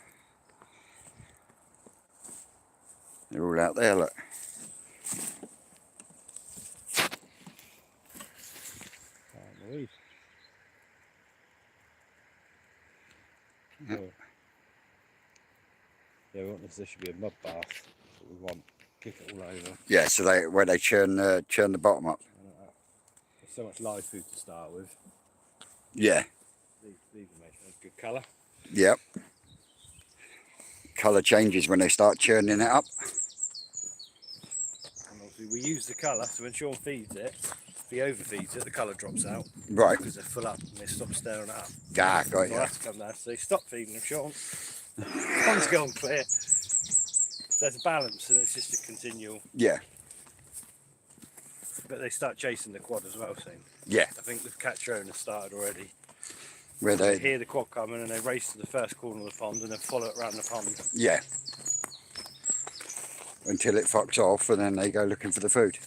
Speaker 1: They're all out there, look.
Speaker 2: Weed.
Speaker 1: Yeah.
Speaker 2: Oh. Yeah, we want this. There should be a mud bath. That's what we want. Kick it all over.
Speaker 1: Yeah, so where they churn the bottom up.
Speaker 2: There's so much live food to start with.
Speaker 1: Yeah.
Speaker 2: These will make a good colour.
Speaker 1: Yep. Colour changes when they start churning it up.
Speaker 2: And obviously we use the colour, so when Sean feeds it, if he overfeeds it, the colour drops out.
Speaker 1: Right.
Speaker 2: Because they're full up and they stop stirring it up.
Speaker 1: Ah, got
Speaker 2: So I
Speaker 1: ya.
Speaker 2: have to come down, so they stop feeding them, Sean. One's gone clear. So it's a balance and it's just a continual.
Speaker 1: Yeah.
Speaker 2: But they start chasing the quad as well, soon.
Speaker 1: Yeah.
Speaker 2: I think the catcher owner started already.
Speaker 1: Where
Speaker 2: They
Speaker 1: they.
Speaker 2: hear the quad coming and they race to the first corner of the pond and then follow it around the pond.
Speaker 1: Yeah. Until it fucks off, and then they go looking for the food.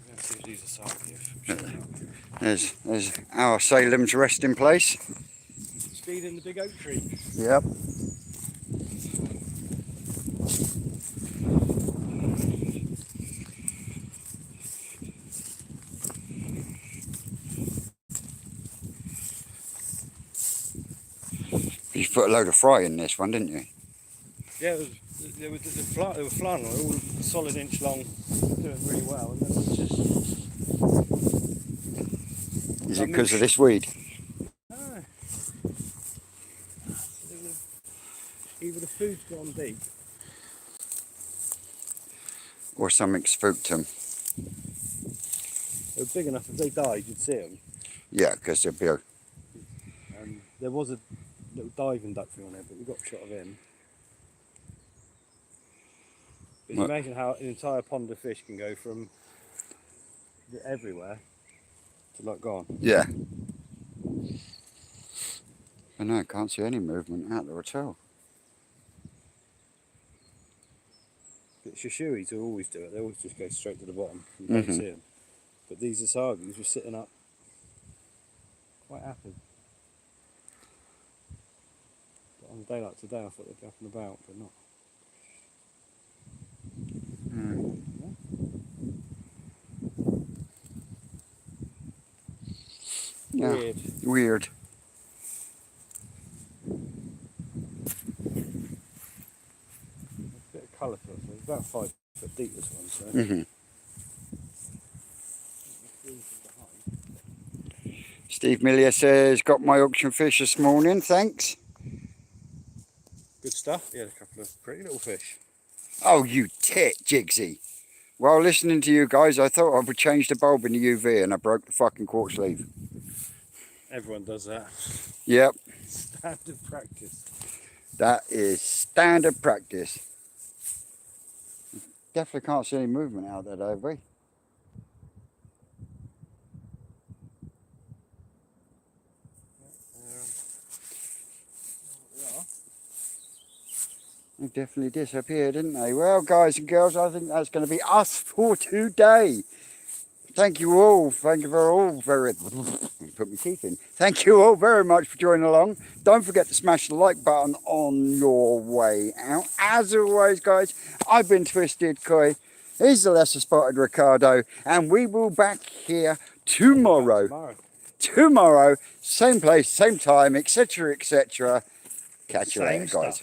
Speaker 2: Let's see if these are sarky.
Speaker 1: There's our Salem's resting place.
Speaker 2: Speed in the big oak tree.
Speaker 1: Yep. put a load of fry in this one, didn't you?
Speaker 2: Yeah, they were flying on it, all a solid inch long, doing really well, and then it's just.
Speaker 1: Is it because of this weed?
Speaker 2: No. Either the food's gone deep.
Speaker 1: Or something spooked them?
Speaker 2: They were big enough, if they died, you'd see them.
Speaker 1: Yeah, because they're big.
Speaker 2: There was a little diving duck thing on there, but we got a shot of him. But you imagine how an entire pond of fish can go from everywhere to like gone.
Speaker 1: Yeah. I know, I can't see any movement out there at all.
Speaker 2: But shashuis will always do it, they always just go straight to the bottom. You don't see them. But these asagus were sitting up quite happy. But on a day like today, I thought they'd be up and about, but not.
Speaker 1: Yeah.
Speaker 2: Weird.
Speaker 1: Weird.
Speaker 2: A bit of colour to it. It's about 5 foot deep, this one. So.
Speaker 1: Steve Millier says, got my auction fish this morning, thanks.
Speaker 2: Good stuff. He had a couple of pretty little fish.
Speaker 1: Oh, you tit, Jigsy. While listening to you guys, I thought I would change the bulb in the UV and I broke the fucking quartz leaf.
Speaker 2: Everyone does that.
Speaker 1: Yep.
Speaker 2: Standard practice.
Speaker 1: That is standard practice. Definitely can't see any movement out there, though, have we? They definitely disappeared, didn't they? Well, guys and girls, I think that's going to be us for today. Thank you all. Thank you all very... Put my teeth in. Thank you all very much for joining along. Don't forget to smash the like button on your way out. As always, guys, I've been Twisted Koi. He's the lesser spotted Ricardo. And we will be back here tomorrow. Tomorrow, same place, same time, etc., etc. Catch you later, guys.